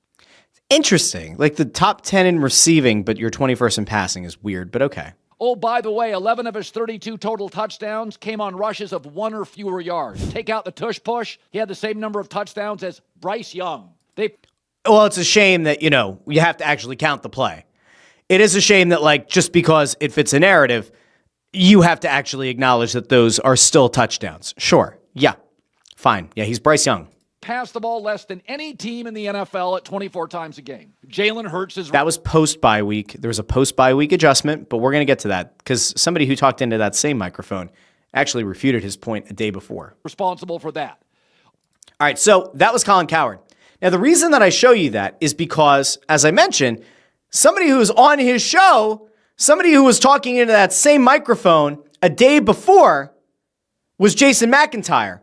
Interesting. Like the top 10 in receiving, but you're 21st in passing is weird, but okay. Oh, by the way, 11 of his 32 total touchdowns came on rushes of 1 or fewer yards. Take out the tush push, he had the same number of touchdowns as Bryce Young. Well, it's a shame that, you have to actually count the play. It is a shame that, just because it fits a narrative, you have to actually acknowledge that those are still touchdowns. Sure. Yeah. Fine. Yeah, he's Bryce Young. Passed the ball less than any team in the NFL at 24 times a game. Jalen Hurts is... That was post-bye week. There was a post-bye week adjustment, but we're going to get to that because somebody who talked into that same microphone actually refuted his point a day before. Responsible for that. All right, so that was Colin Cowherd. Now, the reason that I show you that is because, as I mentioned, somebody who was on his show, somebody who was talking into that same microphone a day before was Jason McIntyre.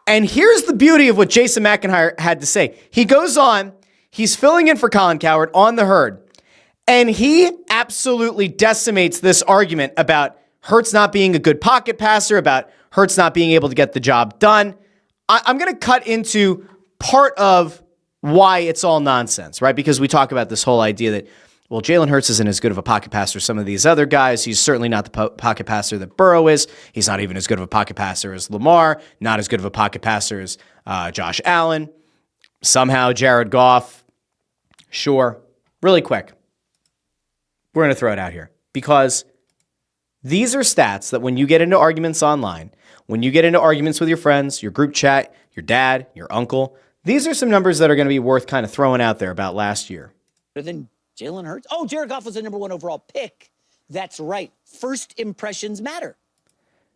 And here's the beauty of what Jason McIntyre had to say. He goes on, he's filling in for Colin Cowherd on The Herd, and he absolutely decimates this argument about Hurts not being a good pocket passer, about Hurts not being able to get the job done. I'm going to cut into part of why it's all nonsense, right? Because we talk about this whole idea that, well, Jalen Hurts isn't as good of a pocket passer as some of these other guys. He's certainly not the pocket passer that Burrow is. He's not even as good of a pocket passer as Lamar, not as good of a pocket passer as Josh Allen. Somehow Jared Goff. Sure. Really quick. We're going to throw it out here because these are stats that when you get into arguments online, when you get into arguments with your friends, your group chat, your dad, your uncle, these are some numbers that are going to be worth kind of throwing out there about last year. Than Jalen Hurts. Oh, Jared Goff was the number 1 overall pick. That's right. First impressions matter.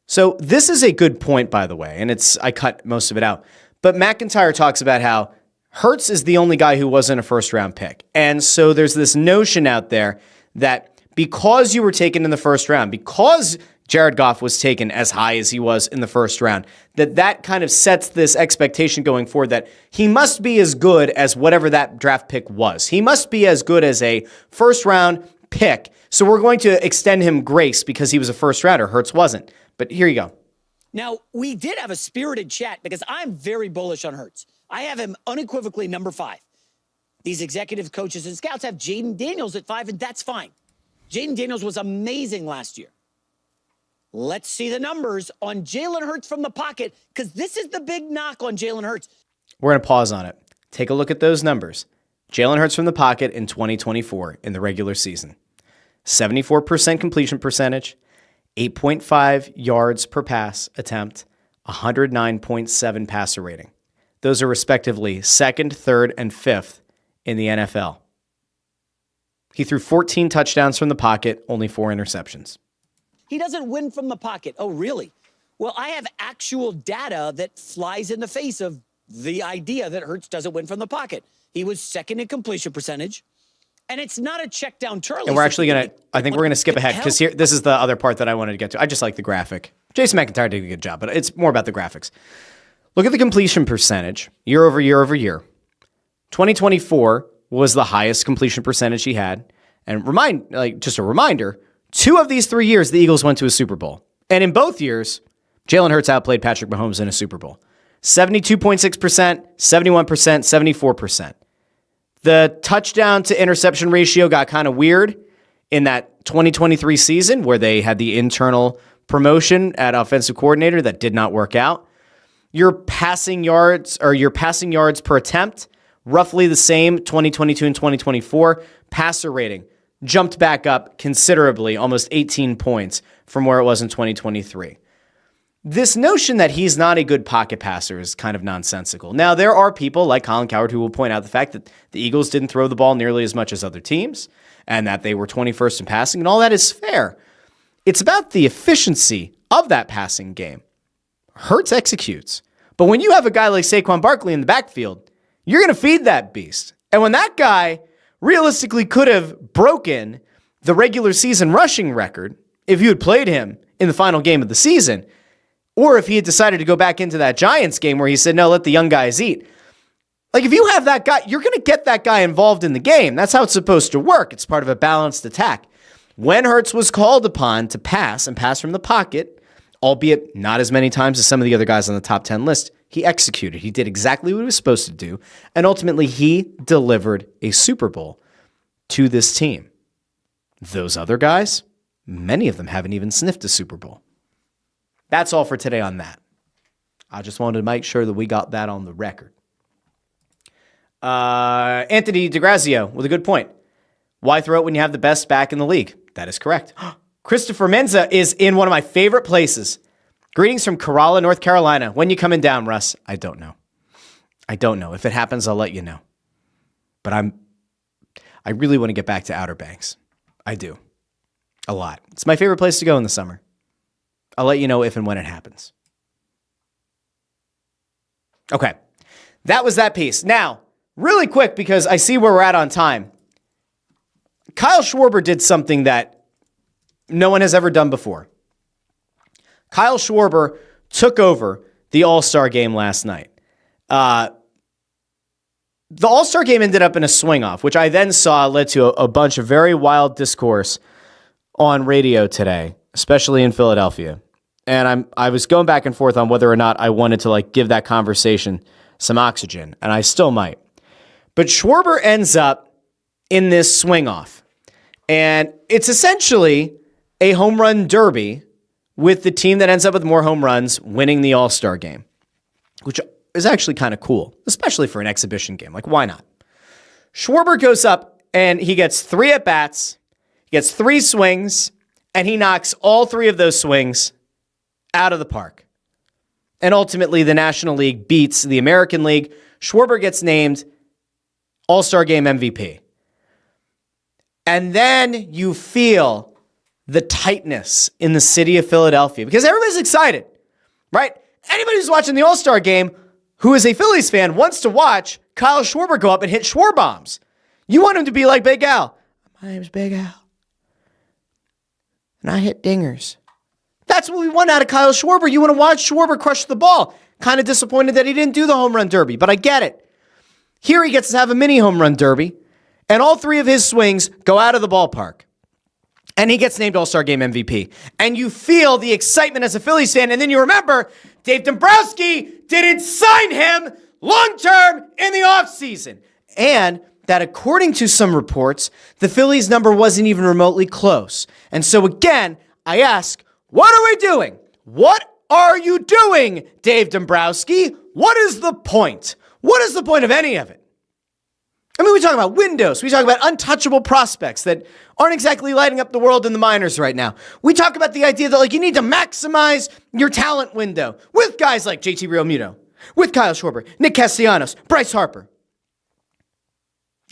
So this is a good point, by the way, and I cut most of it out. But McIntyre talks about how Hurts is the only guy who wasn't a first-round pick. And so there's this notion out there that because you were taken in the first round, because Jared Goff was taken as high as he was in the first round, that kind of sets this expectation going forward that he must be as good as whatever that draft pick was. He must be as good as a first-round pick. So we're going to extend him grace because he was a first-rounder. Hurts wasn't. But here you go. Now, we did have a spirited chat because I'm very bullish on Hurts. I have him unequivocally number 5. These executive coaches and scouts have Jaden Daniels at 5, and that's fine. Jaden Daniels was amazing last year. Let's see the numbers on Jalen Hurts from the pocket, because this is the big knock on Jalen Hurts. We're going to pause on it. Take a look at those numbers. Jalen Hurts from the pocket in 2024 in the regular season. 74% completion percentage, 8.5 yards per pass attempt, 109.7 passer rating. Those are respectively 2nd, 3rd, and 5th in the NFL. He threw 14 touchdowns from the pocket, only 4 interceptions. He doesn't win from the pocket. Oh, really? Well, I have actual data that flies in the face of the idea that Hurts doesn't win from the pocket. He was 2nd in completion percentage, and it's not a check down Charlie. And we're actually going to, I think we're going to skip ahead because this is the other part that I wanted to get to. I just like the graphic. Jason McIntyre did a good job, but it's more about the graphics. Look at the completion percentage year over year over year. 2024 was the highest completion percentage he had. And just a reminder, 2 of these 3 years, the Eagles went to a Super Bowl. And in both years, Jalen Hurts outplayed Patrick Mahomes in a Super Bowl. 72.6%, 71%, 74%. The touchdown to interception ratio got kind of weird in that 2023 season where they had the internal promotion at offensive coordinator that did not work out. Your passing yards per attempt, roughly the same 2022 and 2024. Passer rating jumped back up considerably, almost 18 points from where it was in 2023. This notion that he's not a good pocket passer is kind of nonsensical. Now, there are people like Colin Cowherd who will point out the fact that the Eagles didn't throw the ball nearly as much as other teams and that they were 21st in passing, and all that is fair. It's about the efficiency of that passing game. Hurts executes. But when you have a guy like Saquon Barkley in the backfield, you're going to feed that beast. And when that guy realistically could have broken the regular season rushing record if you had played him in the final game of the season, Or if he had decided to go back into that Giants game where he said, no, let the young guys eat. Like, if you have that guy, you're going to get that guy involved in the game. That's how it's supposed to work. It's part of a balanced attack. When Hurts was called upon to pass and pass from the pocket, albeit not as many times as some of the other guys on the top 10 list, he executed. He did exactly what he was supposed to do. And ultimately, he delivered a Super Bowl to this team. Those other guys, many of them haven't even sniffed a Super Bowl. That's all for today on that. I just wanted to make sure that we got that on the record. Anthony DeGrazio with a good point. Why throw it when you have the best back in the league? That is correct. Christopher Menza is in one of my favorite places. Greetings from Corolla, North Carolina. When you coming down, Russ? I don't know. If it happens, I'll let you know. But I really want to get back to Outer Banks. I do. A lot. It's my favorite place to go in the summer. I'll let you know if and when it happens. Okay. That was that piece. Now, really quick, because I see where we're at on time. Kyle Schwarber did something that no one has ever done before. Kyle Schwarber took over the All-Star game last night. The All-Star game ended up in a swing-off, which I then saw led to a bunch of very wild discourse on radio today, especially in Philadelphia. And I was going back and forth on whether or not I wanted to give that conversation some oxygen, and I still might. But Schwarber ends up in this swing-off. And it's essentially a home run derby with the team that ends up with more home runs winning the All-Star game, which is actually kind of cool, especially for an exhibition game. Why not? Schwarber goes up and he gets 3 at-bats, he gets 3 swings, and he knocks all 3 of those swings out of the park. And ultimately, the National League beats the American League. Schwarber gets named All-Star Game MVP. And then you feel the tightness in the city of Philadelphia because everybody's excited, right? Anybody who's watching the All-Star game who is a Phillies fan wants to watch Kyle Schwarber go up and hit Schwarbombs. You want him to be like Big Al. My name's Big Al. And I hit dingers. That's what we want out of Kyle Schwarber. You want to watch Schwarber crush the ball. Kind of disappointed that he didn't do the home run derby, but I get it. Here he gets to have a mini home run derby, and all 3 of his swings go out of the ballpark. And he gets named All-Star Game MVP. And you feel the excitement as a Phillies fan, and then you remember Dave Dombrowski didn't sign him long-term in the offseason. And that according to some reports, the Phillies number wasn't even remotely close. And so again, I ask, what are we doing? What are you doing, Dave Dombrowski? What is the point? What is the point of any of it? I mean, we talk about windows. We talk about untouchable prospects that aren't exactly lighting up the world in the minors right now. We talk about the idea that you need to maximize your talent window with guys like JT Realmuto, with Kyle Schwarber, Nick Castellanos, Bryce Harper,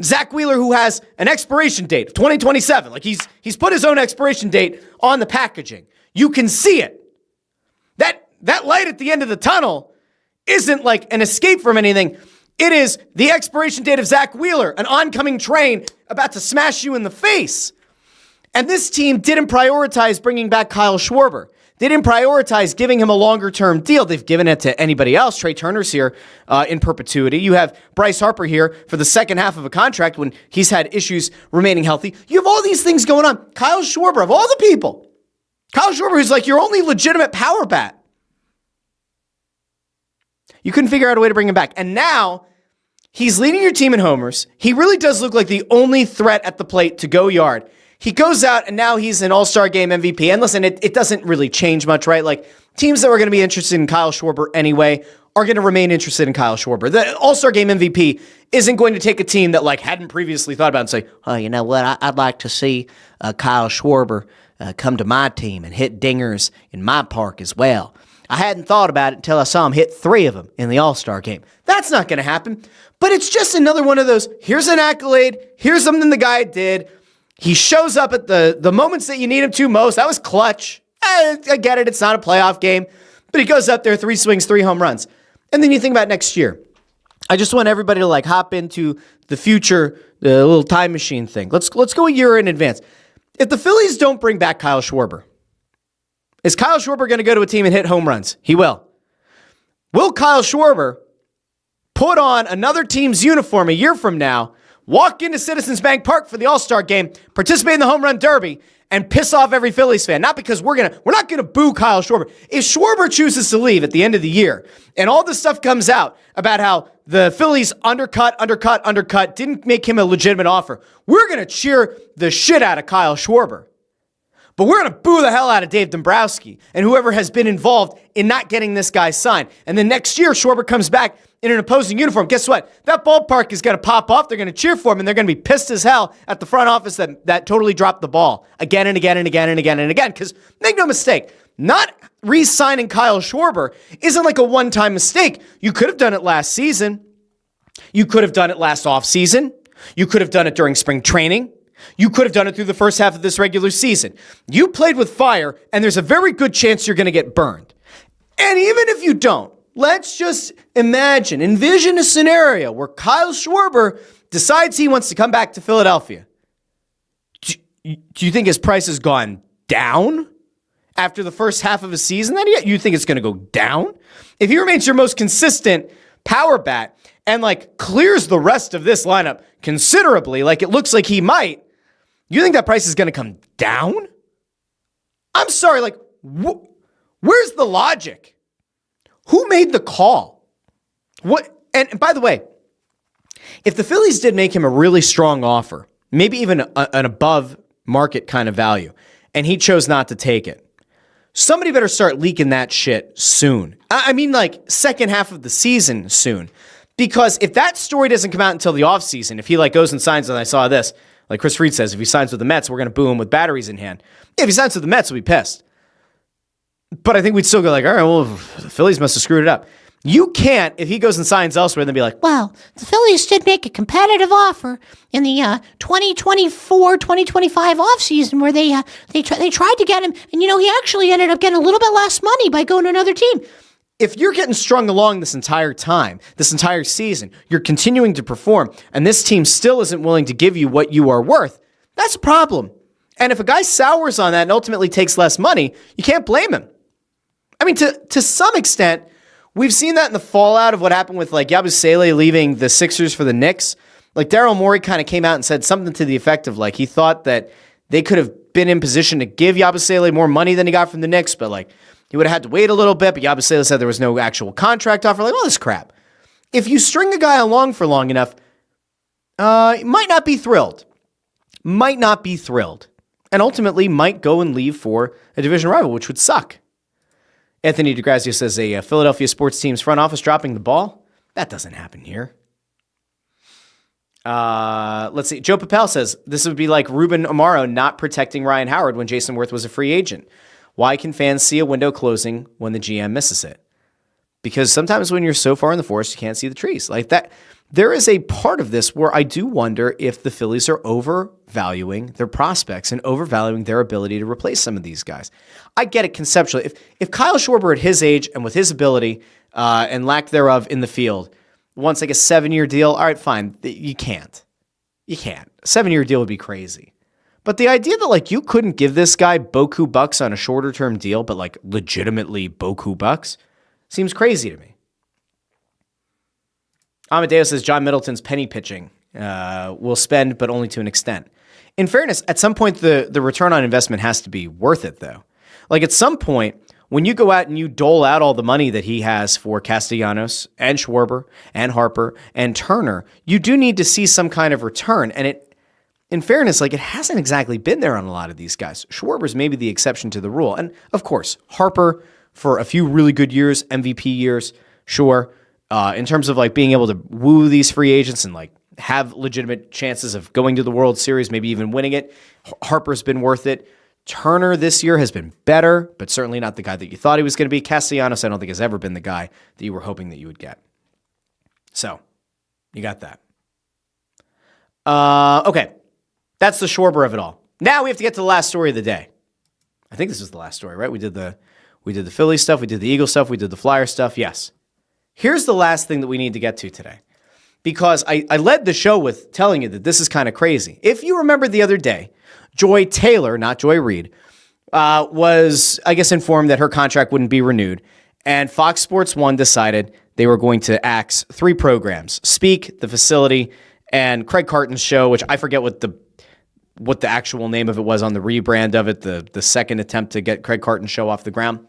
Zach Wheeler, who has an expiration date of 2027. He's put his own expiration date on the packaging. You can see it. That light at the end of the tunnel isn't like an escape from anything. It is the expiration date of Zach Wheeler, an oncoming train about to smash you in the face. And this team didn't prioritize bringing back Kyle Schwarber. They didn't prioritize giving him a longer-term deal. They've given it to anybody else. Trey Turner's here in perpetuity. You have Bryce Harper here for the second half of a contract when he's had issues remaining healthy. You have all these things going on. Kyle Schwarber, of all the people, Kyle Schwarber is your only legitimate power bat. You couldn't figure out a way to bring him back. And now he's leading your team in homers. He really does look like the only threat at the plate to go yard. He goes out and now he's an All-Star Game MVP. And listen, it doesn't really change much, right? Teams that were going to be interested in Kyle Schwarber anyway are going to remain interested in Kyle Schwarber. The All-Star Game MVP isn't going to take a team that hadn't previously thought about and say, oh, you know what? I'd like to see Kyle Schwarber come to my team and hit dingers in my park as well. I hadn't thought about it until I saw him hit 3 of them in the All-Star game. That's not going to happen. But it's just another one of those, here's an accolade, here's something the guy did. He shows up at the moments that you need him to most. That was clutch. I get it, it's not a playoff game. But he goes up there, 3 swings, 3 home runs. And then you think about next year. I just want everybody to hop into the future, the little time machine thing. Let's go a year in advance. If the Phillies don't bring back Kyle Schwarber, Is Kyle Schwarber going to go to a team and hit home runs? He will. Will Kyle Schwarber put on another team's uniform a year from now, walk into Citizens Bank Park for the All-Star game, participate in the home run derby, and piss off every Phillies fan? Not because we're not gonna boo Kyle Schwarber. If Schwarber chooses to leave at the end of the year, and all this stuff comes out about how the Phillies undercut, didn't make him a legitimate offer, we're gonna cheer the shit out of Kyle Schwarber. But we're going to boo the hell out of Dave Dombrowski and whoever has been involved in not getting this guy signed. And then next year, Schwarber comes back in an opposing uniform. Guess what? That ballpark is going to pop off. They're going to cheer for him, and they're going to be pissed as hell at the front office that totally dropped the ball again and again and again and again and again. Because make no mistake, not re-signing Kyle Schwarber isn't like a one-time mistake. You could have done it last season. You could have done it last offseason. You could have done it during spring training. You could have done it through the first half of this regular season. You played with fire, and there's a very good chance you're going to get burned. And even if you don't, let's just envision a scenario where Kyle Schwarber decides he wants to come back to Philadelphia. Do you think his price has gone down after the first half of a season? You think it's going to go down? If he remains your most consistent power bat and clears the rest of this lineup considerably, like it looks like he might, you think that price is going to come down? I'm sorry, where's the logic? Who made the call? What? And by the way, if the Phillies did make him a really strong offer, maybe even an above market kind of value, and he chose not to take it, somebody better start leaking that shit soon. I mean, second half of the season soon. Because if that story doesn't come out until the offseason, if he goes and signs, and I saw this, like Chris Fried says, if he signs with the Mets, we're going to boo him with batteries in hand. If he signs with the Mets, we'll be pissed. But I think we'd still go all right, well, the Phillies must have screwed it up. You can't, if he goes and signs elsewhere, then be like, well, the Phillies did make a competitive offer in the 2024-2025 offseason where they tried to get him, and he actually ended up getting a little bit less money by going to another team. If you're getting strung along this entire time, this entire season, you're continuing to perform, and this team still isn't willing to give you what you are worth, that's a problem. And if a guy sours on that and ultimately takes less money, you can't blame him. I mean, to some extent, we've seen that in the fallout of what happened with Yabusele leaving the Sixers for the Knicks. Daryl Morey kind of came out and said something to the effect of he thought that they could have been in position to give Yabusele more money than he got from the Knicks, but he would have had to wait a little bit, but Yabusele said there was no actual contract offer. All this crap. If you string a guy along for long enough, you might not be thrilled. And ultimately might go and leave for a division rival, which would suck. Anthony DeGrazio says a Philadelphia sports team's front office dropping the ball. That doesn't happen here. Let's see. Joe Papel says this would be like Ruben Amaro not protecting Ryan Howard when Jason Worth was a free agent. Why can fans see a window closing when the GM misses it? Because sometimes when you're so far in the forest, you can't see the trees. That, there is a part of this where I do wonder if the Phillies are overvaluing their prospects and overvaluing their ability to replace some of these guys. I get it conceptually. If Kyle Schwarber at his age and with his ability and lack thereof in the field wants a 7-year deal, all right, fine. You can't. A 7-year deal would be crazy. But the idea that you couldn't give this guy boku bucks on a shorter term deal, but legitimately boku bucks, seems crazy to me. Amadeo says John Middleton's penny pitching will spend, but only to an extent. In fairness, at some point the return on investment has to be worth it, though. At some point, when you go out and you dole out all the money that he has for Castellanos and Schwarber and Harper and Turner, you do need to see some kind of return, and in fairness, it hasn't exactly been there on a lot of these guys. Schwarber's maybe the exception to the rule. And, of course, Harper for a few really good years, MVP years, sure. In terms of, being able to woo these free agents and, have legitimate chances of going to the World Series, maybe even winning it, Harper's been worth it. Turner this year has been better, but certainly not the guy that you thought he was going to be. Castellanos, I don't think, has ever been the guy that you were hoping that you would get. So, you got that. Okay. That's the Schwarber of it all. Now we have to get to the last story of the day. I think this is the last story, right? We did the Philly stuff, we did the Eagle stuff, we did the Flyer stuff. Yes. Here's the last thing that we need to get to today. Because I led the show with telling you that this is kind of crazy. If you remember the other day, Joy Taylor, not Joy Reid, was, I guess, informed that her contract wouldn't be renewed. And Fox Sports 1 decided they were going to axe 3 programs: Speak, The Facility, and Craig Carton's show, which I forget what the actual name of it was on the rebrand of it, the second attempt to get Craig Carton's show off the ground.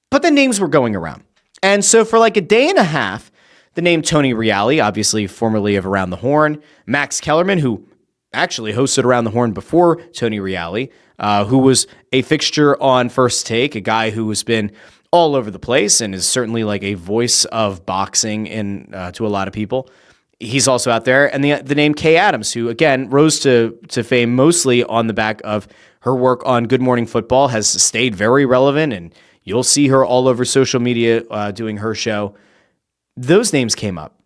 But the names were going around. And so for like a day and a half, the name Tony Reale, obviously formerly of Around the Horn, Max Kellerman, who actually hosted Around the Horn before Tony Reale, who was a fixture on First Take, a guy who has been all over the place and is certainly like a voice of boxing to a lot of people. He's also out there. And the name Kay Adams, who, again, rose to fame mostly on the back of her work on Good Morning Football, has stayed very relevant, and you'll see her all over social media doing her show. Those names came up.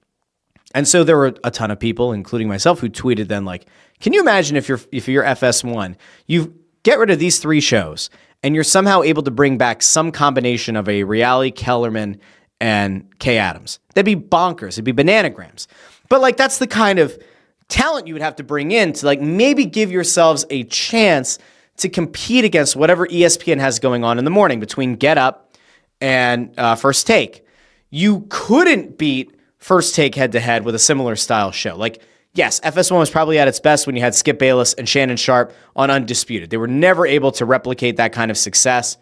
And so there were a ton of people, including myself, who tweeted then, like, can you imagine if you're FS1, you get rid of these 3 shows, and you're somehow able to bring back some combination of a Reale, Kellerman, and Kay Adams? That'd be bonkers. It'd be bananagrams. But like, that's the kind of talent you would have to bring in to like maybe give yourselves a chance to compete against whatever ESPN has going on in the morning between Get Up and First Take. You couldn't beat First Take head-to-head with a similar style show. Like, yes, FS1 was probably at its best when you had Skip Bayless and Shannon Sharp on Undisputed. They were never able to replicate that kind of success.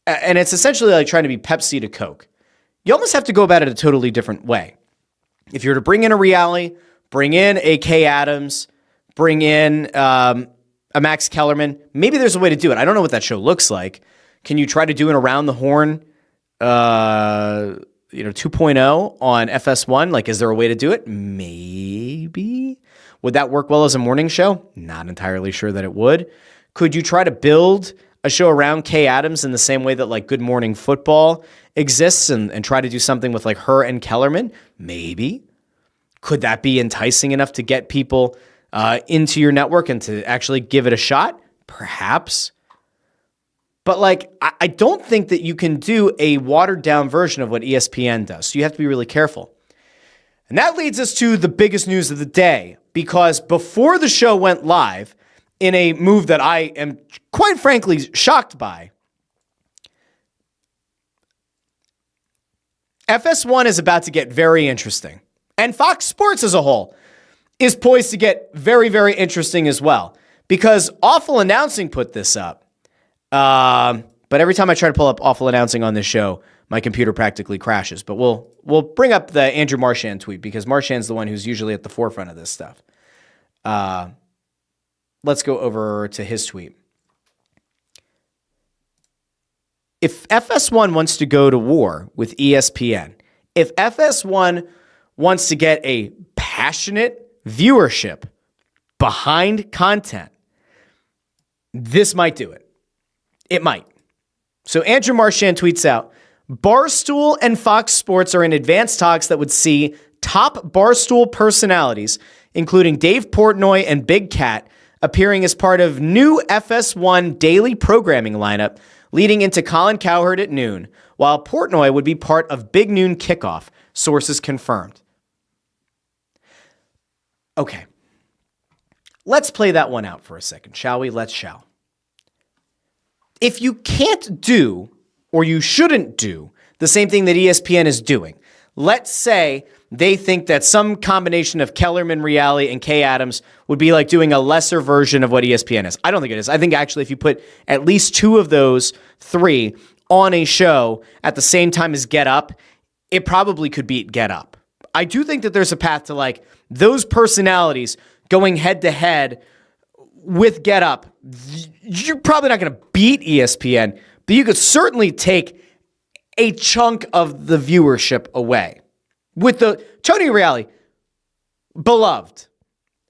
And it's essentially like trying to be Pepsi to Coke. You almost have to go about it a totally different way. If you're to bring in a Reale, bring in a Kay Adams, bring in a Max Kellerman, maybe there's a way to do it. I don't know what that show looks like. Can you try to do an Around the Horn 2.0 on FS1? Like, is there a way to do it? Maybe. Would that work well as a morning show? Not entirely sure that it would. Could you try to build a show around Kay Adams in the same way that like Good Morning Football exists and try to do something with like her and Kellerman? Maybe. Could that be enticing enough to get people into your network and to actually give it a shot? Perhaps. But like, I don't think that you can do a watered down version of what ESPN does. So you have to be really careful. And that leads us to the biggest news of the day, because before the show went live, in a move that I am quite frankly shocked by, FS1 is about to get very interesting. And Fox Sports as a whole is poised to get very, very interesting as well. Because Awful Announcing put this up. But every time I try to pull up Awful Announcing on this show, my computer practically crashes. But we'll bring up the Andrew Marchand tweet, because Marchand's the one who's usually at the forefront of this stuff. Let's go over to his tweet. If FS1 wants to go to war with ESPN, if FS1 wants to get a passionate viewership behind content, this might do it. It might. So Andrew Marchand tweets out, Barstool and Fox Sports are in advanced talks that would see top Barstool personalities, including Dave Portnoy and Big Cat, appearing as part of new FS1 daily programming lineup leading into Colin Cowherd at noon, while Portnoy would be part of Big Noon Kickoff, sources confirmed. Okay. Let's play that one out for a second, shall we? Let's shall. If you can't do, or you shouldn't do, the same thing that ESPN is doing, let's say they think that some combination of Kellerman, Reale, and Kay Adams would be like doing a lesser version of what ESPN is. I don't think it is. I think actually if you put at least 2 of those 3 on a show at the same time as Get Up, it probably could beat Get Up. I do think that there's a path to like those personalities going head to head with Get Up. You're probably not going to beat ESPN, but you could certainly take a chunk of the viewership away. With the Tony Reale, beloved,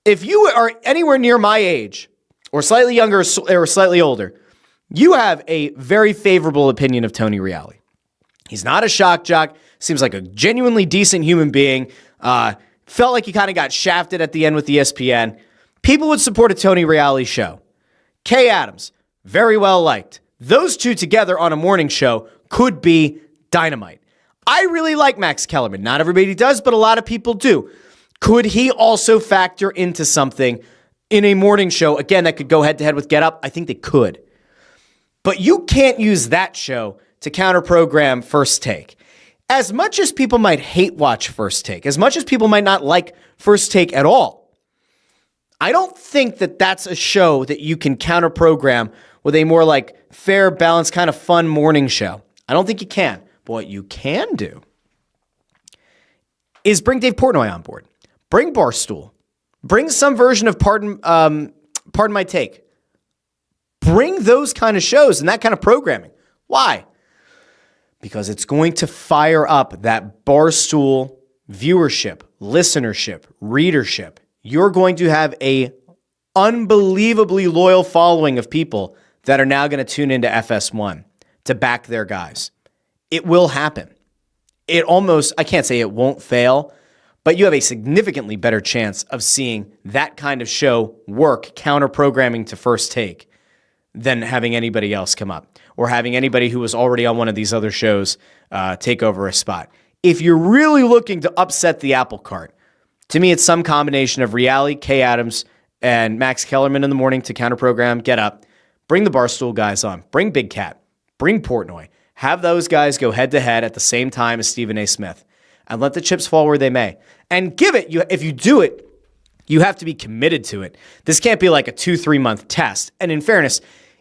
if you are anywhere near my age, or slightly younger or slightly older, you have a very favorable opinion of Tony Reale. He's not a shock jock, seems like a genuinely decent human being, felt like he kind of got shafted at the end with ESPN. People would support a Tony Reale show. Kay Adams, very well liked. Those 2 together on a morning show could be dynamite. I really like Max Kellerman. Not everybody does, but a lot of people do. Could he also factor into something in a morning show, again, that could go head-to-head with Get Up. I think they could. But you can't use that show to counter-program First Take. As much as people might hate watch First Take, as much as people might not like First Take at all, I don't think that that's a show that you can counter-program with a more like fair, balanced, kind of fun morning show. I don't think you can. But what you can do is bring Dave Portnoy on board. Bring Barstool. Bring some version of Pardon My Take. Bring those kind of shows and that kind of programming. Why? Because it's going to fire up that Barstool viewership, listenership, readership. You're going to have a unbelievably loyal following of people that are now going to tune into FS1 to back their guys. It will happen. I can't say it won't fail, but you have a significantly better chance of seeing that kind of show work counter-programming to First Take than having anybody else come up or having anybody who was already on one of these other shows take over a spot. If you're really looking to upset the apple cart, to me, it's some combination of Reali, Kay Adams, and Max Kellerman in the morning to counter-program, Get Up. Bring the Barstool guys on. Bring Big Cat. Bring Portnoy. Have those guys go head-to-head at the same time as Stephen A. Smith. And let the chips fall where they may. And if you do it, you have to be committed to it. This can't be like a 2-3 month test. And in fairness,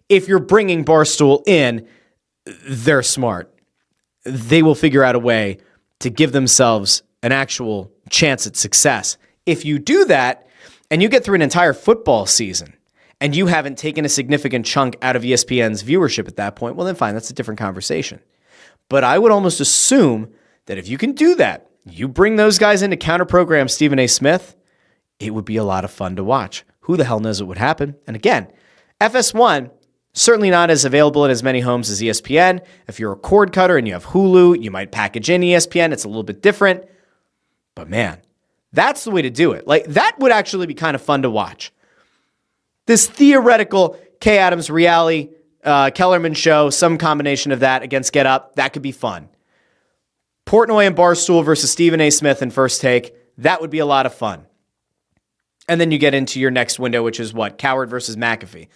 if you're bringing Barstool in, they're smart. They will figure out a way to give themselves an actual chance at success. If you do that and you get through an entire football season and you haven't taken a significant chunk out of ESPN's viewership at that point, well, then fine, that's a different conversation. But I would almost assume that if you can do that, you bring those guys in to counter-program Stephen A. Smith, it would be a lot of fun to watch. Who the hell knows what would happen? And again, FS1, certainly not as available in as many homes as ESPN. If you're a cord cutter and you have Hulu, you might package in ESPN. It's a little bit different. But man, that's the way to do it. Like, that would actually be kind of fun to watch. This theoretical Kay Adams, Reali, Kellerman show, some combination of that against Get Up, that could be fun. Portnoy and Barstool versus Stephen A. Smith and First Take, that would be a lot of fun. And then you get into your next window, which is what? Coward versus McAfee.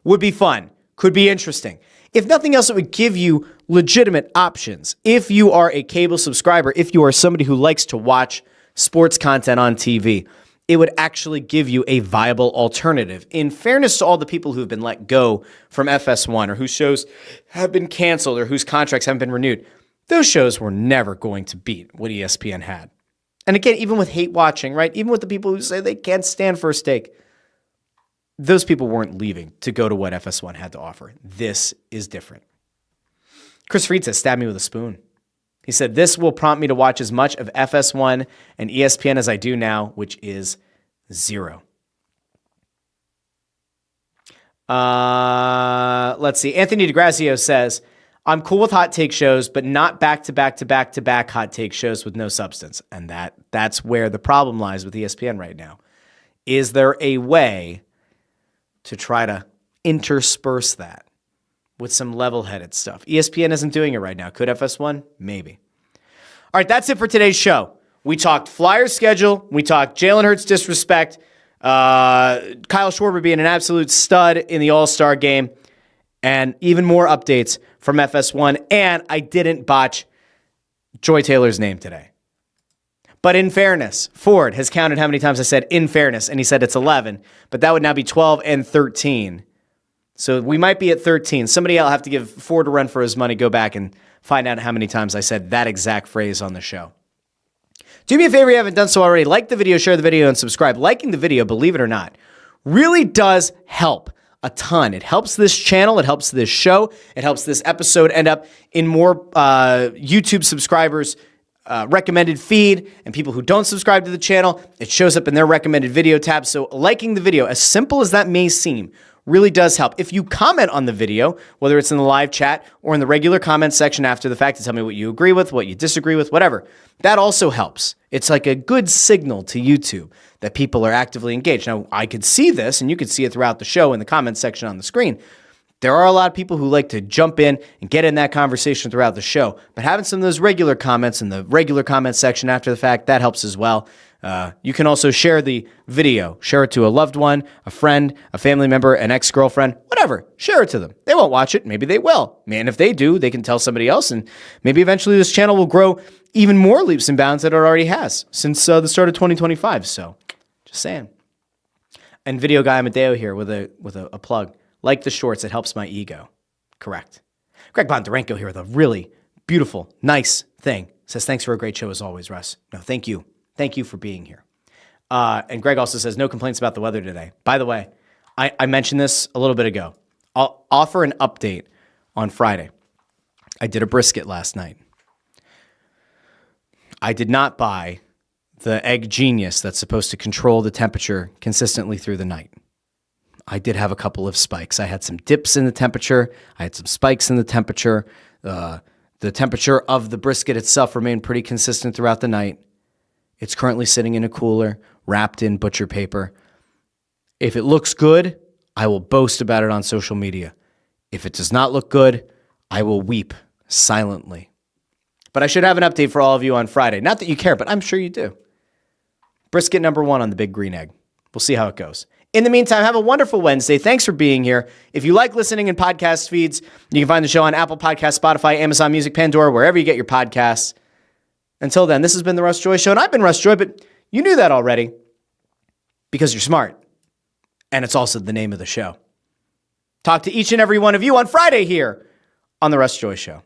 Would be fun. Could be interesting. If nothing else, it would give you legitimate options. If you are a cable subscriber, if you are somebody who likes to watch sports content on TV, it would actually give you a viable alternative. In fairness to all the people who have been let go from FS1 or whose shows have been canceled or whose contracts haven't been renewed, those shows were never going to beat what ESPN had. And again, even with hate watching, right? Even with the people who say they can't stand First Take, those people weren't leaving to go to what FS1 had to offer. This is different. Chris Fried says, stab me with a spoon. He said, this will prompt me to watch as much of FS1 and ESPN as I do now, which is 0. Let's see. Anthony DeGrazio says, I'm cool with hot take shows, but not back-to-back-to-back-to-back hot take shows with no substance. And that's where the problem lies with ESPN right now. Is there a way to try to intersperse that with some level-headed stuff? ESPN isn't doing it right now. Could FS1? Maybe. All right, that's it for today's show. We talked Flyers schedule. We talked Jalen Hurts disrespect. Kyle Schwarber being an absolute stud in the All-Star game. And even more updates from FS1. And I didn't botch Joy Taylor's name today. But in fairness, Ford has counted how many times I said in fairness, and he said it's 11. But that would now be 12 and 13. So we might be at 13. Somebody else will have to give Ford a run for his money. Go back and find out how many times I said that exact phrase on the show. Do me a favor if you haven't done so already. Like the video, share the video, and subscribe. Liking the video, believe it or not, really does help a ton. It helps this channel. It helps this show. It helps this episode end up in more YouTube subscribers' recommended feed, and people who don't subscribe to the channel, it shows up in their recommended video tab. So liking the video, as simple as that may seem, really does help. If you comment on the video, whether it's in the live chat or in the regular comment section after the fact to tell me what you agree with, what you disagree with, whatever, that also helps. It's like a good signal to YouTube that people are actively engaged. Now, I could see this, and you could see it throughout the show in the comment section on the screen. There are a lot of people who like to jump in and get in that conversation throughout the show, but having some of those regular comments in the regular comment section after the fact, that helps as well. You can also share the video. Share it to a loved one, a friend, a family member, an ex-girlfriend, whatever. Share it to them. They won't watch it. Maybe they will. Man, if they do, they can tell somebody else, and maybe eventually this channel will grow even more leaps and bounds than it already has since the start of 2025. So, just saying. And Video Guy Amadeo here with a plug. Like the shorts, it helps my ego. Correct. Greg Bondarenko here with a really beautiful, nice thing. Says, thanks for a great show as always, Russ. No, thank you. Thank you for being here. And Greg also says, no complaints about the weather today. By the way, I mentioned this a little bit ago. I'll offer an update on Friday. I did a brisket last night. I did not buy the Egg Genius that's supposed to control the temperature consistently through the night. I did have a couple of spikes. I had some dips in the temperature. I had some spikes in the temperature. The temperature of the brisket itself remained pretty consistent throughout the night. It's currently sitting in a cooler, wrapped in butcher paper. If it looks good, I will boast about it on social media. If it does not look good, I will weep silently. But I should have an update for all of you on Friday. Not that you care, but I'm sure you do. Brisket number 1 on the Big Green Egg. We'll see how it goes. In the meantime, have a wonderful Wednesday. Thanks for being here. If you like listening in podcast feeds, you can find the show on Apple Podcasts, Spotify, Amazon Music, Pandora, wherever you get your podcasts. Until then, this has been the Russ Joy Show, and I've been Russ Joy, but you knew that already because you're smart, and it's also the name of the show. Talk to each and every one of you on Friday here on the Russ Joy Show.